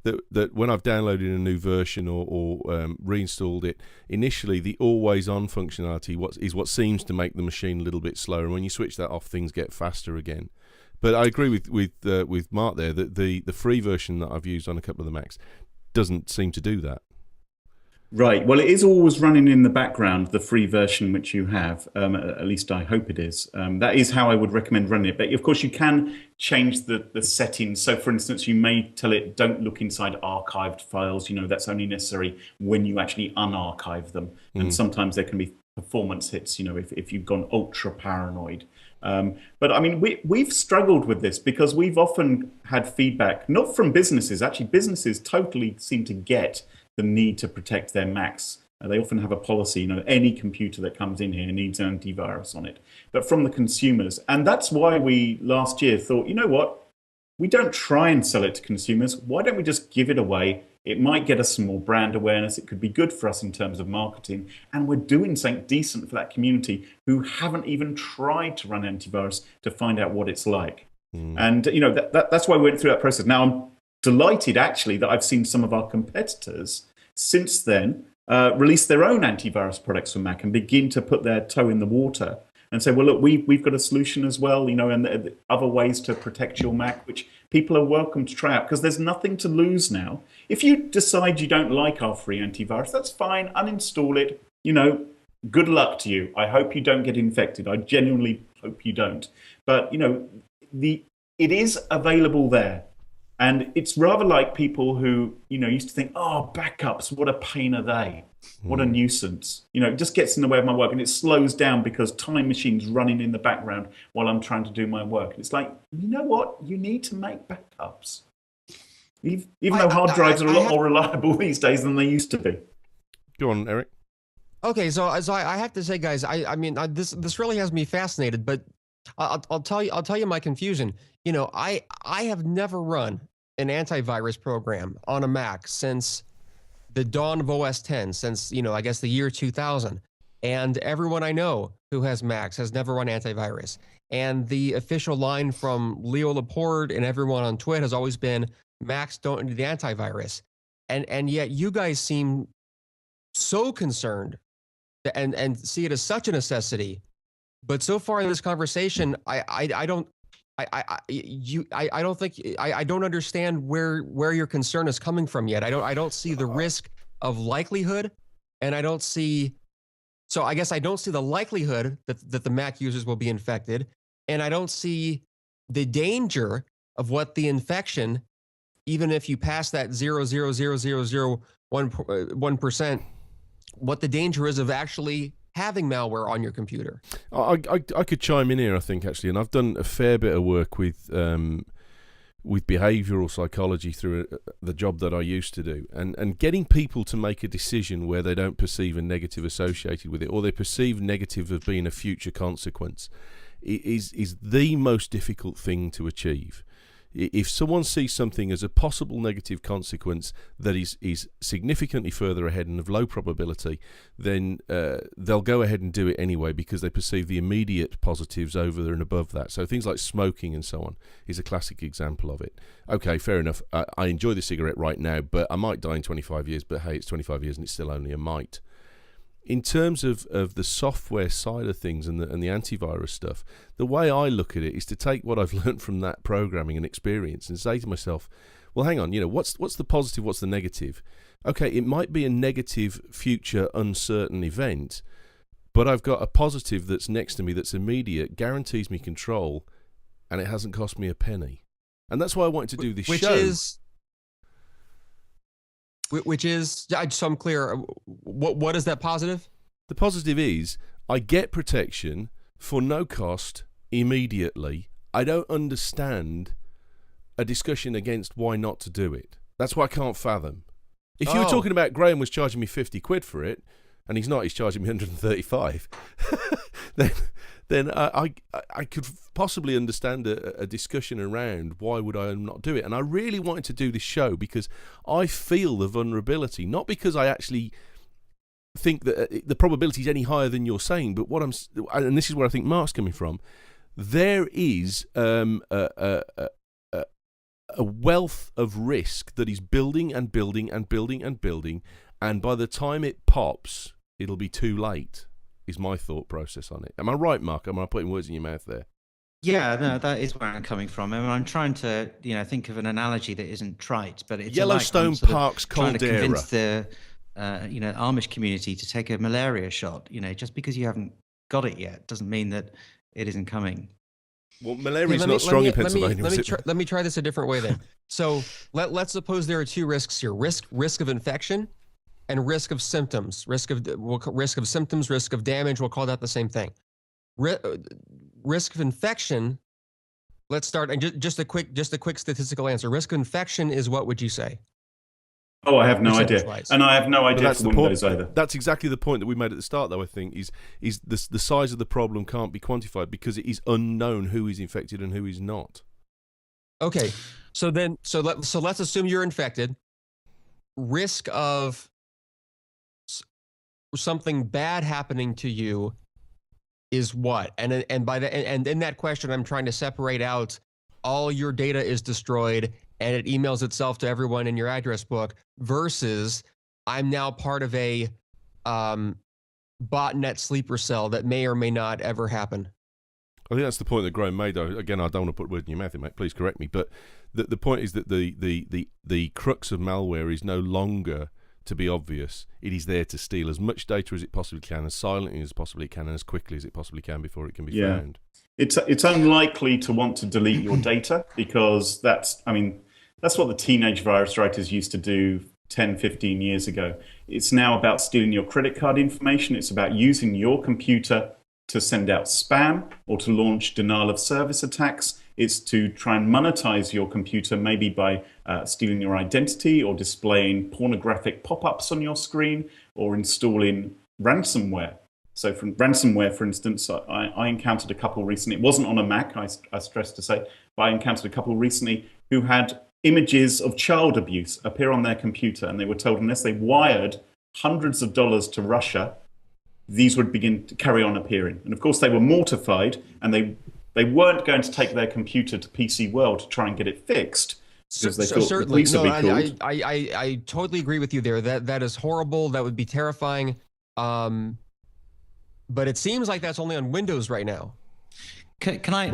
That when I've downloaded a new version or reinstalled it, initially the always-on functionality is what seems to make the machine a little bit slower. And when you switch that off, things get faster again. But I agree with Mark there that the free version that I've used on a couple of the Macs doesn't seem to do that. Right. Well, it is always running in the background, the free version which you have. At least I hope it is. That is how I would recommend running it. But of course, you can change the settings. So, for instance, you may tell it, don't look inside archived files. That's only necessary when you actually unarchive them. And sometimes there can be performance hits, if you've gone ultra paranoid. But I mean, we've struggled with this because we've often had feedback, not from businesses. Actually, businesses totally seem to get the need to protect their Macs. They often have a policy, any computer that comes in here needs an antivirus on it. But from the consumers, and that's why we last year thought, you know what, we don't try and sell it to consumers. Why don't we just give it away? It might get us some more brand awareness. It could be good for us in terms of marketing. And we're doing something decent for that community who haven't even tried to run antivirus to find out what it's like. And, that's why we went through that process. Now, I'm delighted, actually, that I've seen some of our competitors since then release their own antivirus products for Mac and begin to put their toe in the water and say, well, look, we've got a solution as well, and other ways to protect your Mac, which people are welcome to try out because there's nothing to lose now. If you decide you don't like our free antivirus, that's fine. Uninstall it. Good luck to you. I hope you don't get infected. I genuinely hope you don't. But, it is available there. And it's rather like people who, used to think, oh, backups, what a pain are they? What a nuisance. It just gets in the way of my work and it slows down because Time Machine's running in the background while I'm trying to do my work. And it's like, you know what? You need to make backups. Even though hard drives are a lot more reliable these days than they used to be. Go on, Erik. Okay, so I have to say, guys, I mean, this really has me fascinated, but I'll tell you my confusion. I have never run an antivirus program on a Mac since the dawn of OS 10, since, I guess the year 2000. And everyone I know who has Macs has never run antivirus. And the official line from Leo Laporte and everyone on Twitter has always been, Macs don't need antivirus. And yet you guys seem so concerned and see it as such a necessity. But so far in this conversation, I don't understand where your concern is coming from yet. I don't see the risk of likelihood, and I don't see. So I guess I don't see the likelihood that the Mac users will be infected, and I don't see the danger of what the infection, even if you pass that 0.00001%, what the danger is of actually having malware on your computer. I could chime in here, I think, actually, and I've done a fair bit of work with behavioural psychology through the job that I used to do, and getting people to make a decision where they don't perceive a negative associated with it, or they perceive negative as being a future consequence, is the most difficult thing to achieve. If someone sees something as a possible negative consequence that is significantly further ahead and of low probability, then they'll go ahead and do it anyway because they perceive the immediate positives over and above that. So things like smoking and so on is a classic example of it. Okay, fair enough. I enjoy the cigarette right now, but I might die in 25 years. But hey, it's 25 years and it's still only a might. In terms of the software side of things and the antivirus stuff, the way I look at it is to take what I've learned from that programming and experience and say to myself, well, hang on, what's the positive, what's the negative? Okay, it might be a negative future uncertain event, but I've got a positive that's next to me that's immediate, guarantees me control, and it hasn't cost me a penny. And that's why I wanted to do this show. Which is, so I'm clear, what is that positive? The positive is I get protection for no cost immediately. I don't understand a discussion against why not to do it. That's what I can't fathom. If you were talking about Graham was charging me 50 quid for it, and he's not, he's charging me 135, then I could possibly understand a discussion around why would I not do it. And I really wanted to do this show because I feel the vulnerability, not because I actually think that the probability is any higher than you're saying, but and this is where I think Mark's coming from. There is a wealth of risk that is building and building and building and building, and by the time it pops, it'll be too late, is my thought process on it. Am I right, Mark? Am I putting words in your mouth there? Yeah, no, that is where I'm coming from. I mean, I'm trying to, think of an analogy that isn't trite, but it's Yellowstone like Park's trying to caldera. convince the, Amish community to take a malaria shot. Just because you haven't got it yet doesn't mean that it isn't coming. Well, malaria is not strong in Pennsylvania. Let me try this a different way then. So let's suppose there are two risks here: risk of infection, and risk of symptoms. Risk of symptoms, risk of damage. We'll call that the same thing. Risk of infection. Let's start. And just a quick statistical answer. Risk of infection is what would you say? Oh, I have no idea, and I have no idea for Windows either. That's exactly the point that we made at the start, though. I think is the size of the problem can't be quantified because it is unknown who is infected and who is not. Okay, so let's assume you're infected. Risk of something bad happening to you is what? And in that question, I'm trying to separate out all your data is destroyed and it emails itself to everyone in your address book versus I'm now part of a botnet sleeper cell that may or may not ever happen. I think that's the point that Graham made. Again, I don't want to put words in your mouth, mate. Please correct me. But the point is that the crux of malware is no longer to be obvious. It is there to steal as much data as it possibly can, as silently as possibly can, and as quickly as it possibly can before it can be found. It's unlikely to want to delete your data because that's what the teenage virus writers used to do 10, 15 years ago. It's now about stealing your credit card information. It's about using your computer to send out spam or to launch denial of service attacks. It's to try and monetize your computer, maybe by stealing your identity or displaying pornographic pop-ups on your screen or installing ransomware. So from ransomware, for instance, I encountered a couple recently. It wasn't on a Mac, I stress to say, but I encountered a couple recently who had images of child abuse appear on their computer, and they were told unless they wired hundreds of dollars to Russia, these would begin to carry on appearing. And of course, they were mortified, and they weren't going to take their computer to PC World to try and get it fixed because they thought the police would be called. I totally agree with you there. That is horrible. That would be terrifying. But it seems like that's only on Windows right now. Can I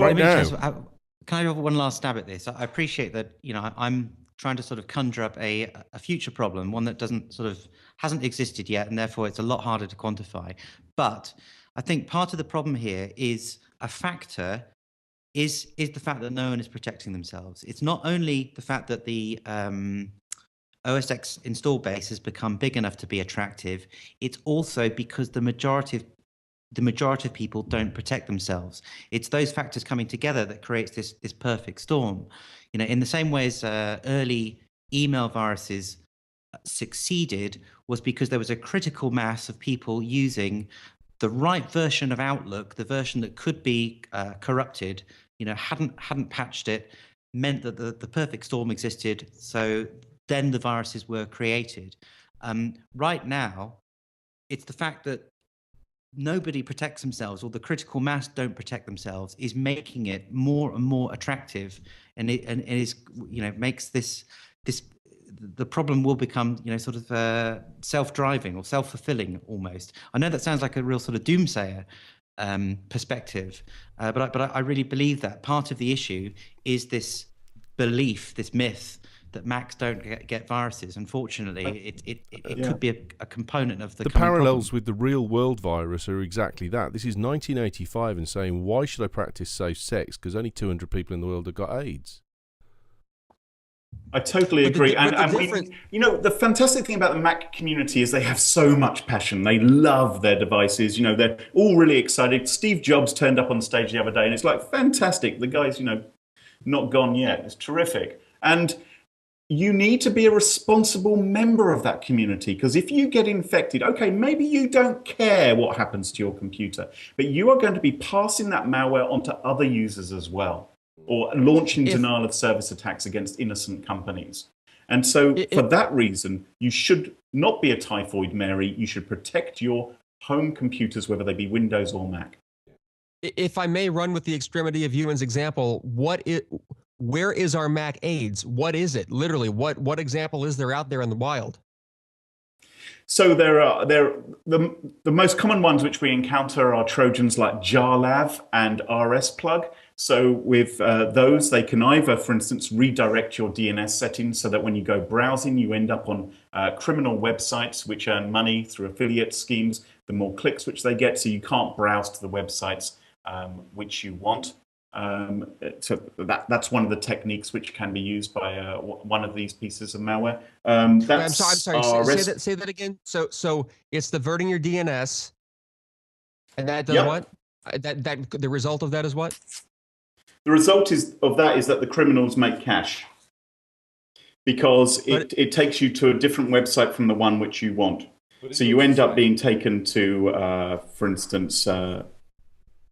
have one last stab at this? I appreciate that, I'm trying to sort of conjure up a future problem, one that hasn't existed yet, and therefore it's a lot harder to quantify. But I think part of the problem here is a factor is the fact that no one is protecting themselves. It's not only the fact that the OS X install base has become big enough to be attractive, it's also because the majority of people don't protect themselves. It's those factors coming together that creates this perfect storm. In the same way as early email viruses succeeded was because there was a critical mass of people using the right version of Outlook, the version that could be corrupted, hadn't patched it, meant that the perfect storm existed. So then the viruses were created. Right now, it's the fact that nobody protects themselves, or the critical mass don't protect themselves, is making it more and more attractive, and it is makes this the problem will become self-driving or self-fulfilling almost. I know that sounds like a real sort of doomsayer perspective, but I really believe that part of the issue is this belief, this myth that Macs don't get viruses. Unfortunately, it could be a component of the parallels problem. with the real world virus are exactly that. This is 1985 and saying, why should I practice safe sex? Because only 200 people in the world have got AIDS. I totally agree. The fantastic thing about the Mac community is they have so much passion. They love their devices. They're all really excited. Steve Jobs turned up on stage the other day, and it's like fantastic. The guy's, not gone yet. It's terrific. And you need to be a responsible member of that community, because if you get infected, okay, maybe you don't care what happens to your computer, but you are going to be passing that malware onto other users as well, or launching denial of service attacks against innocent companies. And so for that reason, you should not be a typhoid Mary. You should protect your home computers, whether they be Windows or Mac. If I may run with the extremity of Ewan's example, where is our Mac AIDS? What is it? Literally, what example is there out there in the wild? So the most common ones which we encounter are Trojans like jarlav and rsplug. So with those, they can either, for instance, redirect your DNS settings so that when you go browsing, you end up on criminal websites which earn money through affiliate schemes, the more clicks which they get, so you can't browse to the websites which you want. So that's one of the techniques which can be used by one of these pieces of malware. I'm sorry. Say that again. So it's diverting your DNS, and that does what? That the result of that is what? The result of that is that the criminals make cash, because it takes you to a different website from the one which you want. So you end up being taken to, for instance, a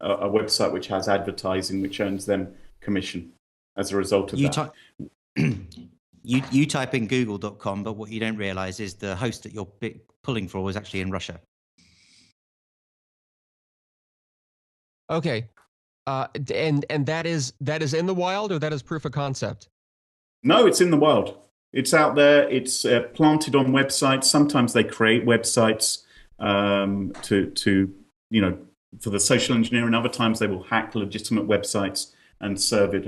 website which has advertising, which earns them commission as a result of that. You type in google.com, but what you don't realize is the host that you're pulling for is actually in Russia. Okay. And that is in the wild, or that is proof of concept? No, it's in the wild. It's out there. It's planted on websites. Sometimes they create websites to for the social engineering. Other times they will hack legitimate websites and serve it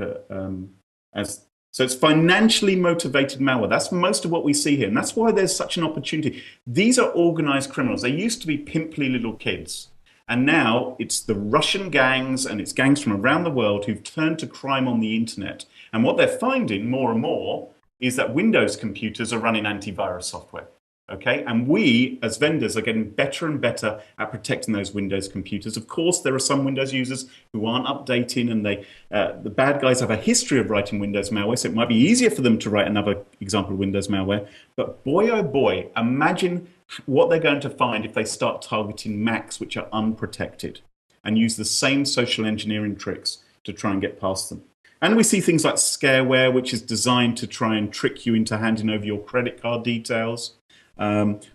as. So it's financially motivated malware. That's most of what we see here, and that's why there's such an opportunity. These are organized criminals. They used to be pimply little kids. And now it's the Russian gangs, and it's gangs from around the world who've turned to crime on the internet. And what they're finding more and more is that Windows computers are running antivirus software. Okay, and we as vendors are getting better and better at protecting those Windows computers. Of course, there are some Windows users who aren't updating, and the bad guys have a history of writing Windows malware, so it might be easier for them to write another example of Windows malware. But boy, oh boy, imagine what they're going to find if they start targeting Macs which are unprotected and use the same social engineering tricks to try and get past them. And we see things like scareware, which is designed to try and trick you into handing over your credit card details.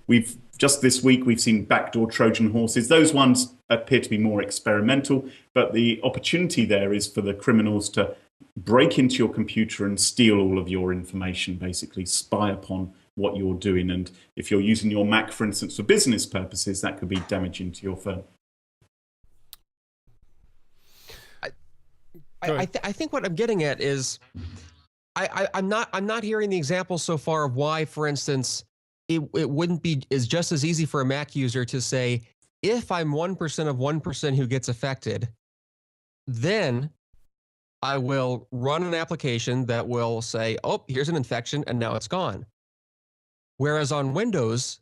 We've just this week we've seen backdoor Trojan horses. Those ones appear to be more experimental, but the opportunity there is for the criminals to break into your computer and steal all of your information, basically spy upon what you're doing. And if you're using your Mac, for instance, for business purposes, that could be damaging to your firm. I think what I'm getting at is I'm not hearing the example so far of why, for instance, it wouldn't be is just as easy for a Mac user to say, if I'm 1% of 1% who gets affected, then I will run an application that will say, oh, here's an infection, and now it's gone. Whereas on Windows,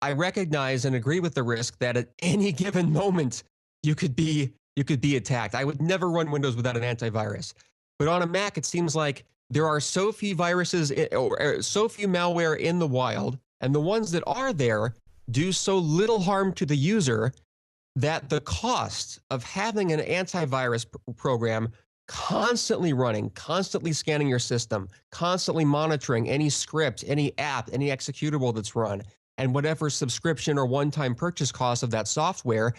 I recognize and agree with the risk that at any given moment you could be attacked. I would never run Windows without an antivirus. But on a Mac, it seems like there are so few viruses or so few malware in the wild, and the ones that are there do so little harm to the user that the cost of having an antivirus program constantly running, constantly scanning your system, constantly monitoring any script, any app, any executable that's run, and whatever subscription or one-time purchase cost of that software,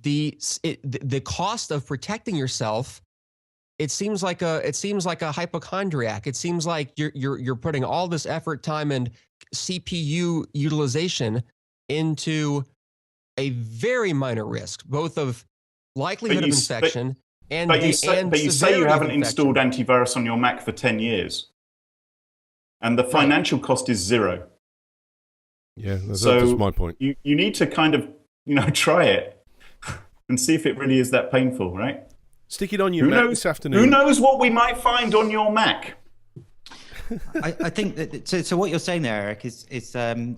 the cost of protecting yourself, it seems like a hypochondriac. It seems like you're putting all this effort, time, and CPU utilization into a very minor risk, both of likelihood of infection but you say you haven't installed antivirus on your Mac for 10 years, and the financial cost is zero. Yeah, that's my point. You need to kind of try it and see if it really is that painful, right? Stick it on your Mac this afternoon. Who knows what we might find on your Mac? I think that so what you're saying there, Eric, is the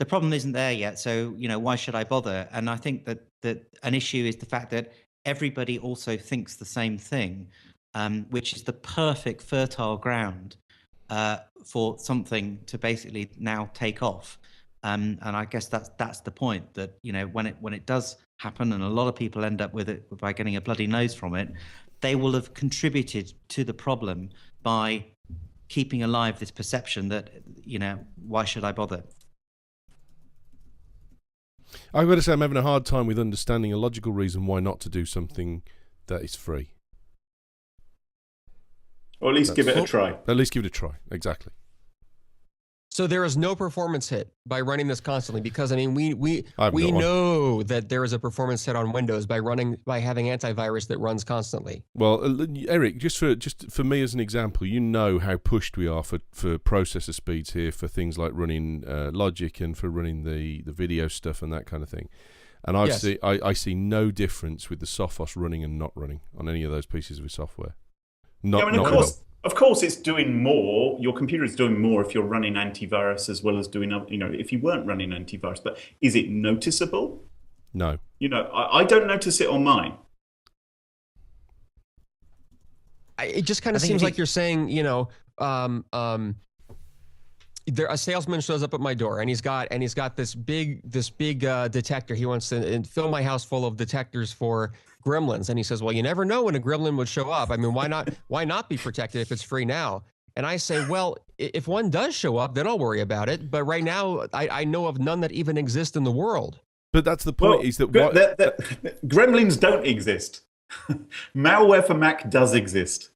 problem isn't there yet. So why should I bother? And I think that an issue is the fact that everybody also thinks the same thing, which is the perfect fertile ground for something to basically now take off. And I guess that's the point, that when it does happen, and a lot of people end up with it by getting a bloody nose from it, they will have contributed to the problem by keeping alive this perception that why should I bother? I've got to say, I'm having a hard time with understanding a logical reason why not to do something that is free. Or at least give it a try. At least give it a try, exactly. So there is no performance hit by running this constantly, because I mean we know that there is a performance hit on Windows by having antivirus that runs constantly. Well, Erik, just for me as an example, you know how pushed we are for processor speeds here for things like running Logic and for running the video stuff and that kind of thing. And I see no difference with the Sophos running and not running on any of those pieces of software. Of course, it's doing more. Your computer is doing more if you're running antivirus as well as doing, if you weren't running antivirus. But is it noticeable? No. I don't notice it on mine. It just kind of seems like you're saying, a salesman shows up at my door and he's got this big detector. He wants to fill my house full of detectors for gremlins, and he says, well, you never know when a gremlin would show up. I mean, why not be protected if it's free now? And I say, well, if one does show up, then I'll worry about it. But right now, I know of none that even exist in the world. But that's the point. Is that gremlins don't exist. Malware for Mac does exist.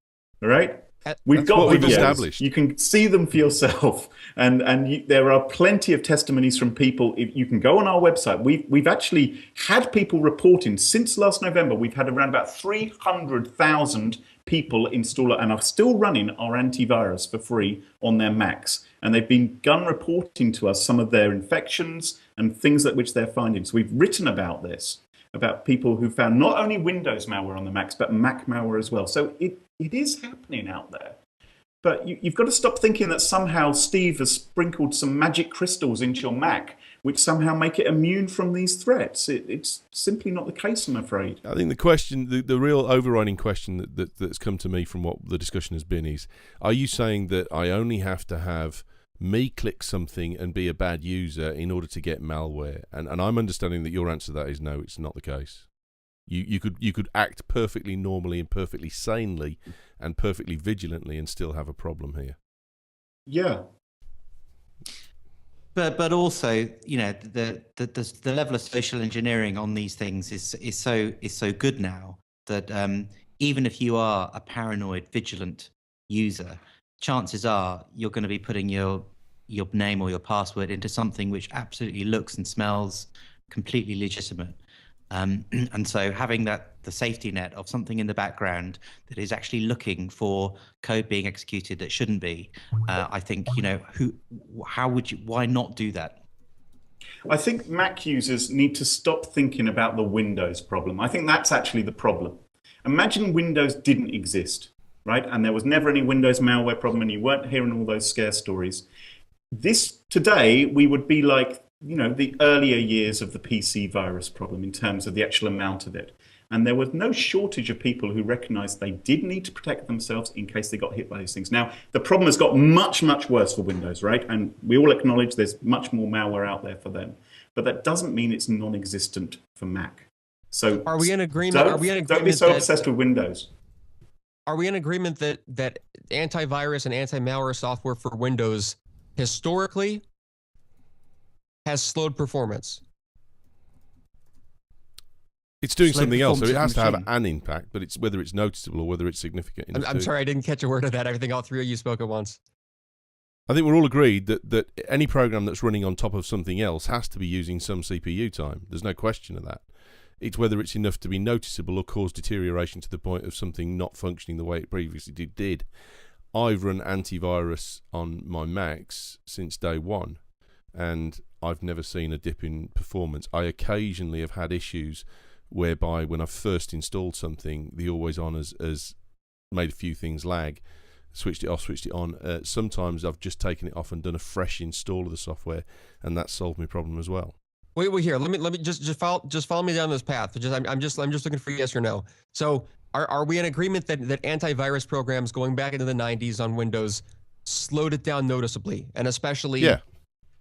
All right. We've established. You can see them for yourself, and there are plenty of testimonies from people. If you can go on our website, we've actually had people reporting since last November. We've had around about 300,000 people install and are still running our antivirus for free on their Macs, and they've begun reporting to us some of their infections and things which they're finding. So we've written about this, about people who found not only Windows malware on the Macs, but Mac malware as well. So it is happening out there. But you've got to stop thinking that somehow Steve has sprinkled some magic crystals into your Mac, which somehow make it immune from these threats. It's simply not the case, I'm afraid. I think the question, the real overriding question that's come to me from what the discussion has been is, are you saying that I only have to have me click something and be a bad user in order to get malware? And I'm understanding that your answer to that is no, it's not the case. You could act perfectly normally and perfectly sanely and perfectly vigilantly and still have a problem here. Yeah. But also, the level of social engineering on these things is so good now that even if you are a paranoid, vigilant user, chances are you're going to be putting your name or your password into something which absolutely looks and smells completely legitimate. And so having the safety net of something in the background that is actually looking for code being executed that shouldn't be, I think, why not do that? I think Mac users need to stop thinking about the Windows problem. I think that's actually the problem. Imagine Windows didn't exist, right? And there was never any Windows malware problem and you weren't hearing all those scare stories. Today, we would be like, the earlier years of the PC virus problem in terms of the actual amount of it. And there was no shortage of people who recognized they did need to protect themselves in case they got hit by these things. Now, the problem has got much, much worse for Windows, right? And we all acknowledge there's much more malware out there for them. But that doesn't mean it's non-existent for Mac. So are we in agreement? Don't be so obsessed with Windows. Are we in agreement that antivirus and anti-malware software for Windows historically has slowed performance? It's doing something else, so it has to have an impact, but it's whether it's noticeable or whether it's significant. I'm sorry, I didn't catch a word of that. I think all three of you spoke at once. I think we're all agreed that any program that's running on top of something else has to be using some CPU time. There's no question of that. It's whether it's enough to be noticeable or cause deterioration to the point of something not functioning the way it previously did. I've run antivirus on my Macs since day one, and I've never seen a dip in performance. I occasionally have had issues whereby when I first installed something, the always on has made a few things lag, switched it off, switched it on. Sometimes I've just taken it off and done a fresh install of the software, and that solved my problem as well. Wait, here. Let me just follow me down this path. I'm just looking for yes or no. So are we in agreement that antivirus programs going back into the 90s on Windows slowed it down noticeably, and especially Yeah.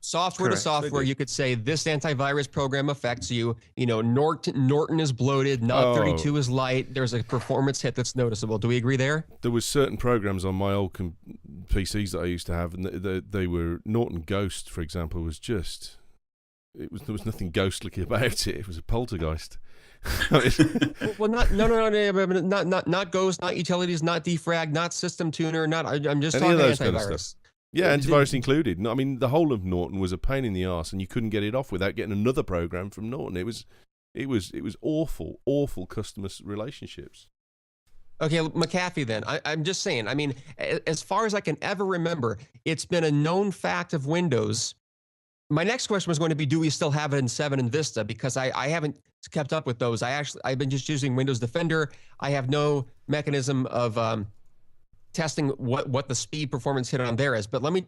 software Correct. to software. You could say this antivirus program affects you. You know, Norton is bloated, Not 32 is light. There's a performance hit that's noticeable. Do we agree there? There was certain programs on my old PCs that I used to have, and they were Norton Ghost, for example, was just there was nothing ghostly about it. It was a poltergeist. Well, not Ghost, not utilities, not defrag, not system tuner, not. I'm just Any talking of those kind of antivirus. stuff. Yeah, antivirus included. No, I mean, the whole of Norton was a pain in the arse, and you couldn't get it off without getting another program from Norton. It was awful customer relationships. Okay, McAfee then. I'm just saying, I mean, as far as I can ever remember, it's been a known fact of Windows. My next question was going to be, do we still have it in 7 and Vista? Because I haven't kept up with those. I've been just using Windows Defender. I have no mechanism of testing what the speed performance hit on there is. But I'm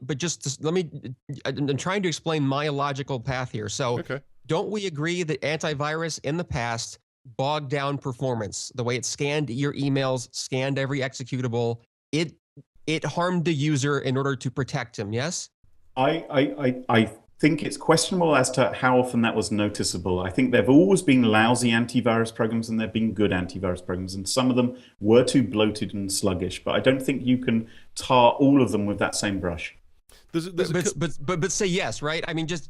trying to explain my logical path here. So Okay. Don't we agree that antivirus in the past bogged down performance? The way it scanned your emails, scanned every executable, it harmed the user in order to protect him, yes? I think it's questionable as to how often that was noticeable. I think there have always been lousy antivirus programs and there have been good antivirus programs, and some of them were too bloated and sluggish, but I don't think you can tar all of them with that same brush. But say yes, right? I mean, just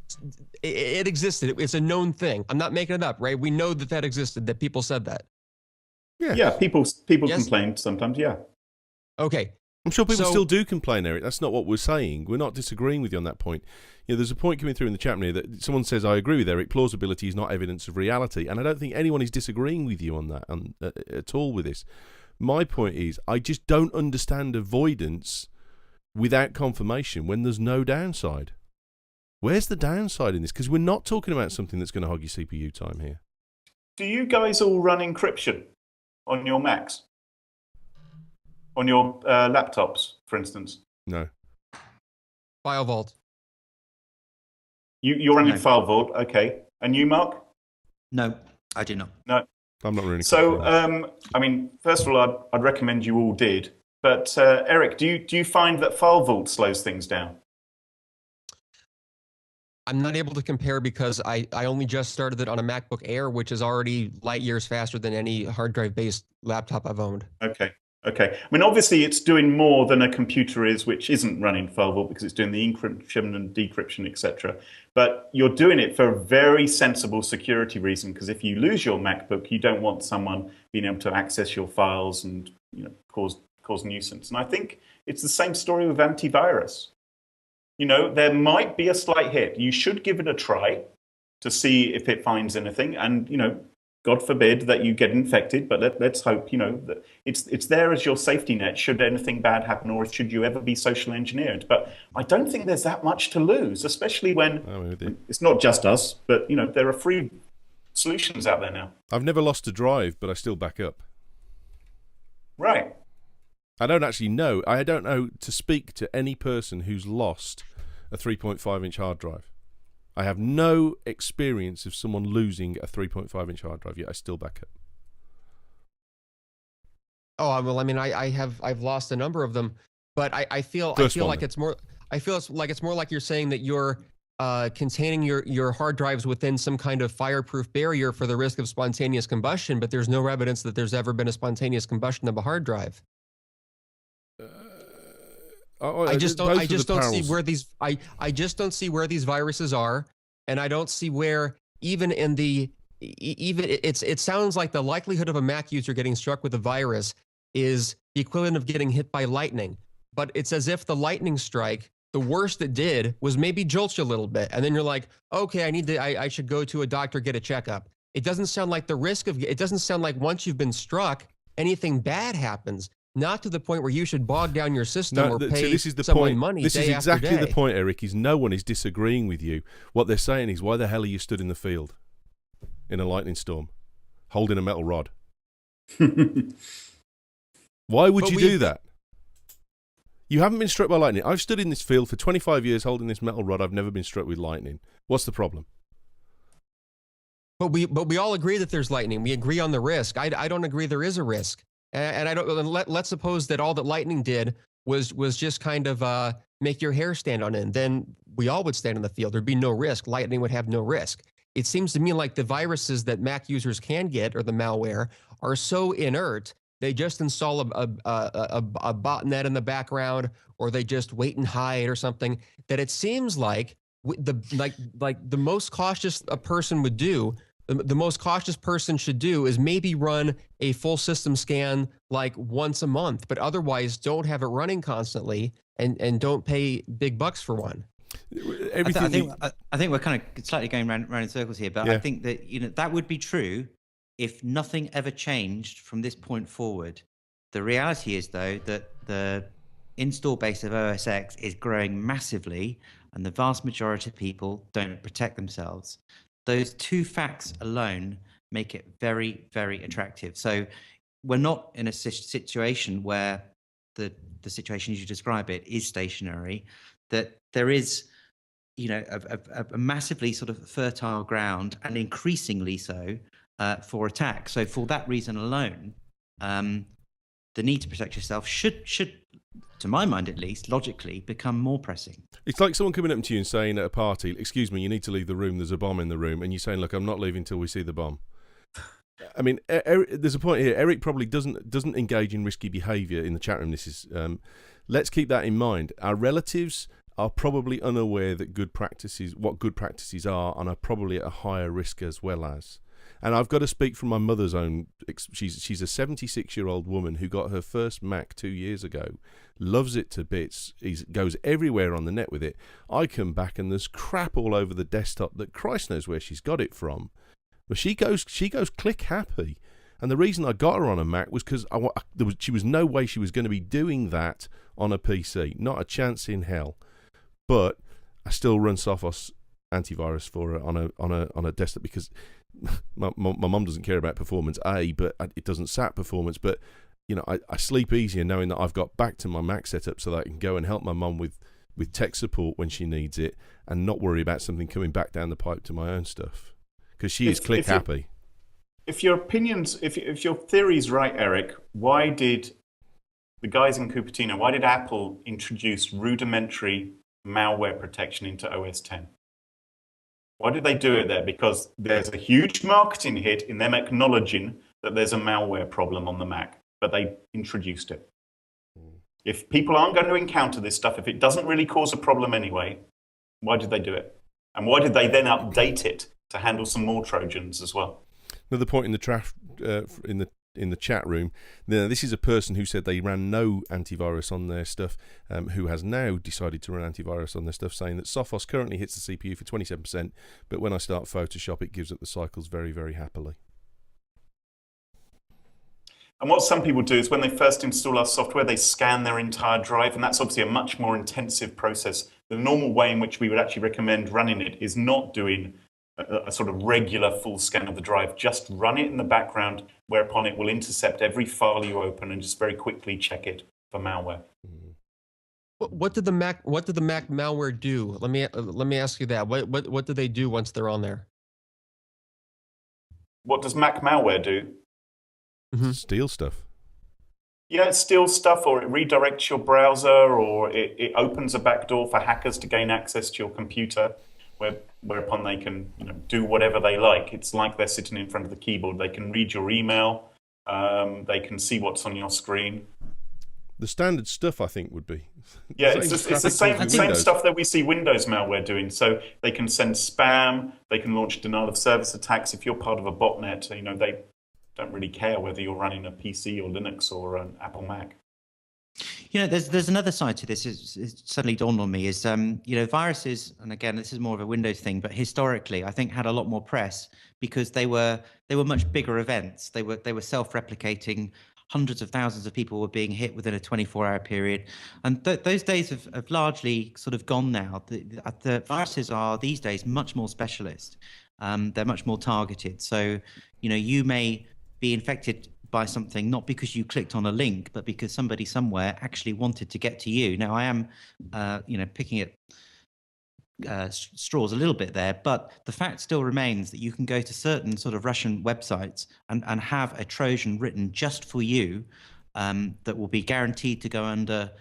it existed. It's a known thing. I'm not making it up, right? We know that existed, that people said that. Yeah, people Yes. complained sometimes, yeah. Okay. I'm sure people So- still do complain, Eric. That's not what we're saying. We're not disagreeing with you on that point. You know, there's a point coming through in the chat room here that someone says, I agree with Eric, plausibility is not evidence of reality. And I don't think anyone is disagreeing with you on that at all with this. My point is, I just don't understand avoidance without confirmation when there's no downside. Where's the downside in this? Because we're not talking about something that's going to hog your CPU time here. Do you guys all run encryption on your Macs? On your laptops, for instance? No. File vault. You're running No. File Vault, okay. And you, Mark? No, I do not. No. I'm not really. So, I mean, first of all, I'd recommend you all did. But Eric, do you find that File Vault slows things down? I'm not able to compare because I only just started it on a MacBook Air, which is already light years faster than any hard drive based laptop I've owned. Okay. I mean, obviously, it's doing more than a computer is, which isn't running File Vault because it's doing the encryption and decryption, etc. But you're doing it for a very sensible security reason, because if you lose your MacBook, you don't want someone being able to access your files and cause nuisance. And I think it's the same story with antivirus. There might be a slight hit. You should give it a try to see if it finds anything. And God forbid that you get infected, but let's hope, that it's there as your safety net should anything bad happen or should you ever be social engineered. But I don't think there's that much to lose, especially when it's not just us, but, there are free solutions out there now. I've never lost a drive, but I still back up. Right. I don't actually know. I don't know to speak to any person who's lost a 3.5-inch hard drive. I have no experience of someone losing a 3.5-inch hard drive, yet I still back up. Oh, well, I mean, I've lost a number of them, but I feel like it's more like you're saying that you're containing your hard drives within some kind of fireproof barrier for the risk of spontaneous combustion, but there's no evidence that there's ever been a spontaneous combustion of a hard drive. I just don't see where these viruses are, and I don't see where it sounds like the likelihood of a Mac user getting struck with a virus is the equivalent of getting hit by lightning. But it's as if the lightning strike, the worst it did was maybe jolt you a little bit, and then you're like, okay, I should go to a doctor, get a checkup. It doesn't sound like it doesn't sound like once you've been struck, anything bad happens. Not to the point where you should bog down your system or pay someone money. This is day exactly after day. the point, Eric. Is no one is disagreeing with you. What they're saying is, why the hell are you stood in the field in a lightning storm, holding a metal rod? Why would you do that? You haven't been struck by lightning. I've stood in this field for 25 years holding this metal rod. I've never been struck with lightning. What's the problem? But we all agree that there's lightning. We agree on the risk. I don't agree there is a risk. And I don't. Let's suppose that all that lightning did was just kind of make your hair stand on end, then we all would stand in the field. There'd be no risk. Lightning would have no risk. It seems to me like the viruses that Mac users can get, or the malware, are so inert. They just install a botnet in the background, or they just wait and hide or something, that it seems like the most cautious a person would do, the most cautious person should do is maybe run a full system scan like once a month, but otherwise don't have it running constantly and don't pay big bucks for one. I think we're kind of slightly going round in circles here, but Yeah. I think that that would be true if nothing ever changed from this point forward. The reality is, though, that the install base of OS X is growing massively, and the vast majority of people don't protect themselves. Those two facts alone make it very, very attractive. So we're not in a situation where the situation as you describe it is stationary, that there is a massively sort of fertile ground, and increasingly so, for attack. So for that reason alone, the need to protect yourself should, to my mind at least, logically become more pressing. It's like someone coming up to you and saying at a party, "Excuse me, you need to leave the room. There's a bomb in the room," and you're saying, "Look, I'm not leaving till we see the bomb." I mean, there's a point here. Erik probably doesn't engage in risky behaviour in the chat room. This is let's keep that in mind. Our relatives are probably unaware that what good practices are, and are probably at a higher risk as well as. And I've got to speak from my mother's own. She's a 76-year-old woman who got her first Mac 2 years ago, loves it to bits, goes everywhere on the net with it. I come back and there's crap all over the desktop that Christ knows where she's got it from. But she goes click happy. And the reason I got her on a Mac was because she was no way she was going to be doing that on a PC. Not a chance in hell. But I still run Sophos antivirus for her on a desktop because my mum doesn't care about performance, but it doesn't sap performance. But I sleep easier knowing that I've got back to my Mac setup so that I can go and help my mum with tech support when she needs it, and not worry about something coming back down the pipe to my own stuff, because she is click happy. If your opinions, if your theory is right, Erik, why did the guys in Cupertino, why did Apple introduce rudimentary malware protection into OS X? Why did they do it there? Because there's a huge marketing hit in them acknowledging that there's a malware problem on the Mac, but they introduced it. If people aren't going to encounter this stuff, if it doesn't really cause a problem anyway, why did they do it? And why did they then update it to handle some more Trojans as well? Another point in the chat room. Now, this is a person who said they ran no antivirus on their stuff, who has now decided to run antivirus on their stuff, saying that Sophos currently hits the CPU for 27%, but when I start Photoshop, it gives up the cycles very, very happily. And what some people do is when they first install our software, they scan their entire drive, and that's obviously a much more intensive process. The normal way in which we would actually recommend running it is not doing a sort of regular full scan of the drive. Just run it in the background, whereupon it will intercept every file you open and just very quickly check it for malware. What did the Mac malware do? Let me ask you that. What do they do once they're on there? What does Mac malware do? Mm-hmm. Steal stuff. Yeah, it steals stuff, or it redirects your browser, or it opens a backdoor for hackers to gain access to your computer, whereupon they can do whatever they like. It's like they're sitting in front of the keyboard. They can read your email. They can see what's on your screen. The standard stuff, I think, would be. Yeah, it's the same stuff that we see Windows malware doing. So they can send spam. They can launch denial of service attacks. If you're part of a botnet, they don't really care whether you're running a PC or Linux or an Apple Mac. There's another side to this. It's suddenly dawned on me is, viruses, and again, this is more of a Windows thing, but historically, I think had a lot more press because they were much bigger events. They were self-replicating. Hundreds of thousands of people were being hit within a 24-hour period, and those days have largely sort of gone now. The viruses are these days much more specialist. They're much more targeted. So, you may be infected by something not because you clicked on a link, but because somebody somewhere actually wanted to get to you. Now, I am, picking at straws a little bit there, but the fact still remains that you can go to certain sort of Russian websites and have a Trojan written just for you that will be guaranteed to go under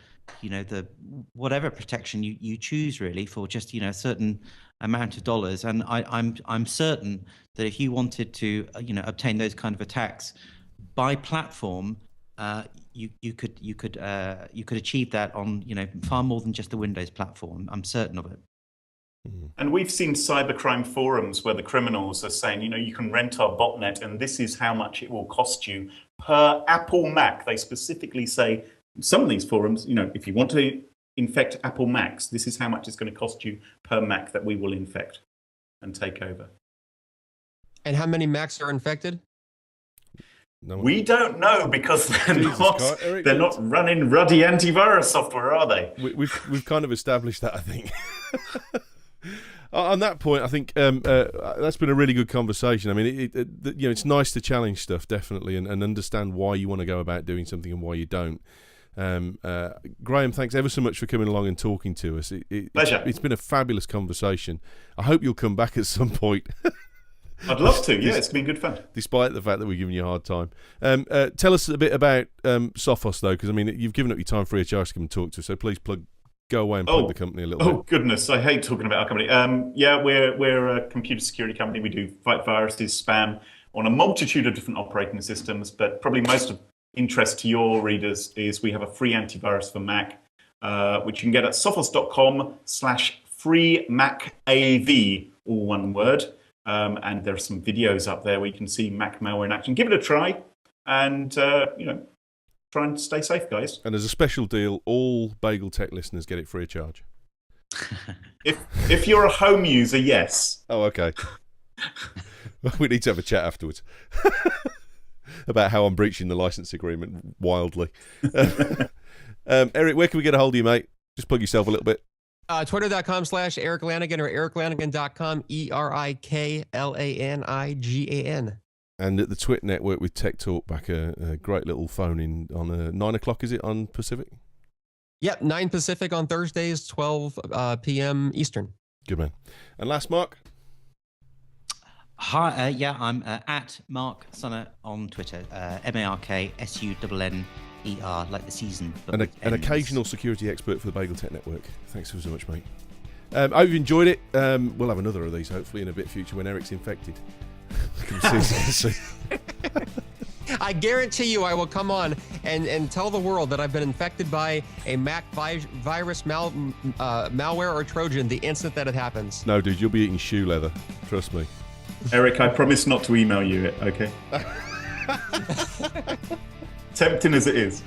the whatever protection you choose really for just a certain amount of dollars. And I'm certain that if you wanted to obtain those kind of attacks by platform, you could achieve that on far more than just the Windows platform. I'm certain of it. And we've seen cybercrime forums where the criminals are saying, you can rent our botnet and this is how much it will cost you per Apple Mac. They specifically say, some of these forums, if you want to infect Apple Macs, this is how much it's going to cost you per Mac that we will infect and take over. And how many Macs are infected? No. We don't know because they're not running ruddy antivirus software, are they? We've kind of established that, I think. On that point, I think that's been a really good conversation. I mean, it's nice to challenge stuff, definitely, and understand why you want to go about doing something and why you don't. Graham, thanks ever so much for coming along and talking to us. Pleasure. It's been a fabulous conversation. I hope you'll come back at some point. I'd love to. Yeah, it's been good fun. Despite the fact that we're giving you a hard time. Tell us a bit about Sophos, though, because, I mean, you've given up your time free of charge to come and talk to us, so please go away and plug the company a little bit. Oh, goodness. I hate talking about our company. We're a computer security company. We do fight viruses, spam on a multitude of different operating systems, but probably most of interest to your readers is we have a free antivirus for Mac, which you can get at sophos.com/freemacav, all one word. And there are some videos up there where you can see Mac malware in action. Give it a try and, try and stay safe, guys. And as a special deal, all Bagel Tech listeners get it free of charge. If you're a home user, yes. Oh, okay. We need to have a chat afterwards about how I'm breaching the license agreement wildly. Erik, where can we get a hold of you, mate? Just plug yourself a little bit. Twitter.com/Erik Lanigan or eriklanigan.com, ErikLanigan. And at the Twit Network with Tech Talk back, a great little phone in on 9 o'clock, is it, on Pacific? Yep, 9 Pacific on Thursdays, 12 p.m. Eastern. Good man. And last, Mark? Hi, I'm at Mark Sunner on Twitter, MarkSunner, like the season. An occasional security expert for the BagelTech Network. Thanks so much, mate. I hope you've enjoyed it. We'll have another of these, hopefully, in a bit future when Erik's infected. I guarantee you I will come on and tell the world that I've been infected by a Mac virus malware or Trojan the instant that it happens. No, dude, you'll be eating shoe leather. Trust me. Erik, I promise not to email you it, okay? Tempting as it is.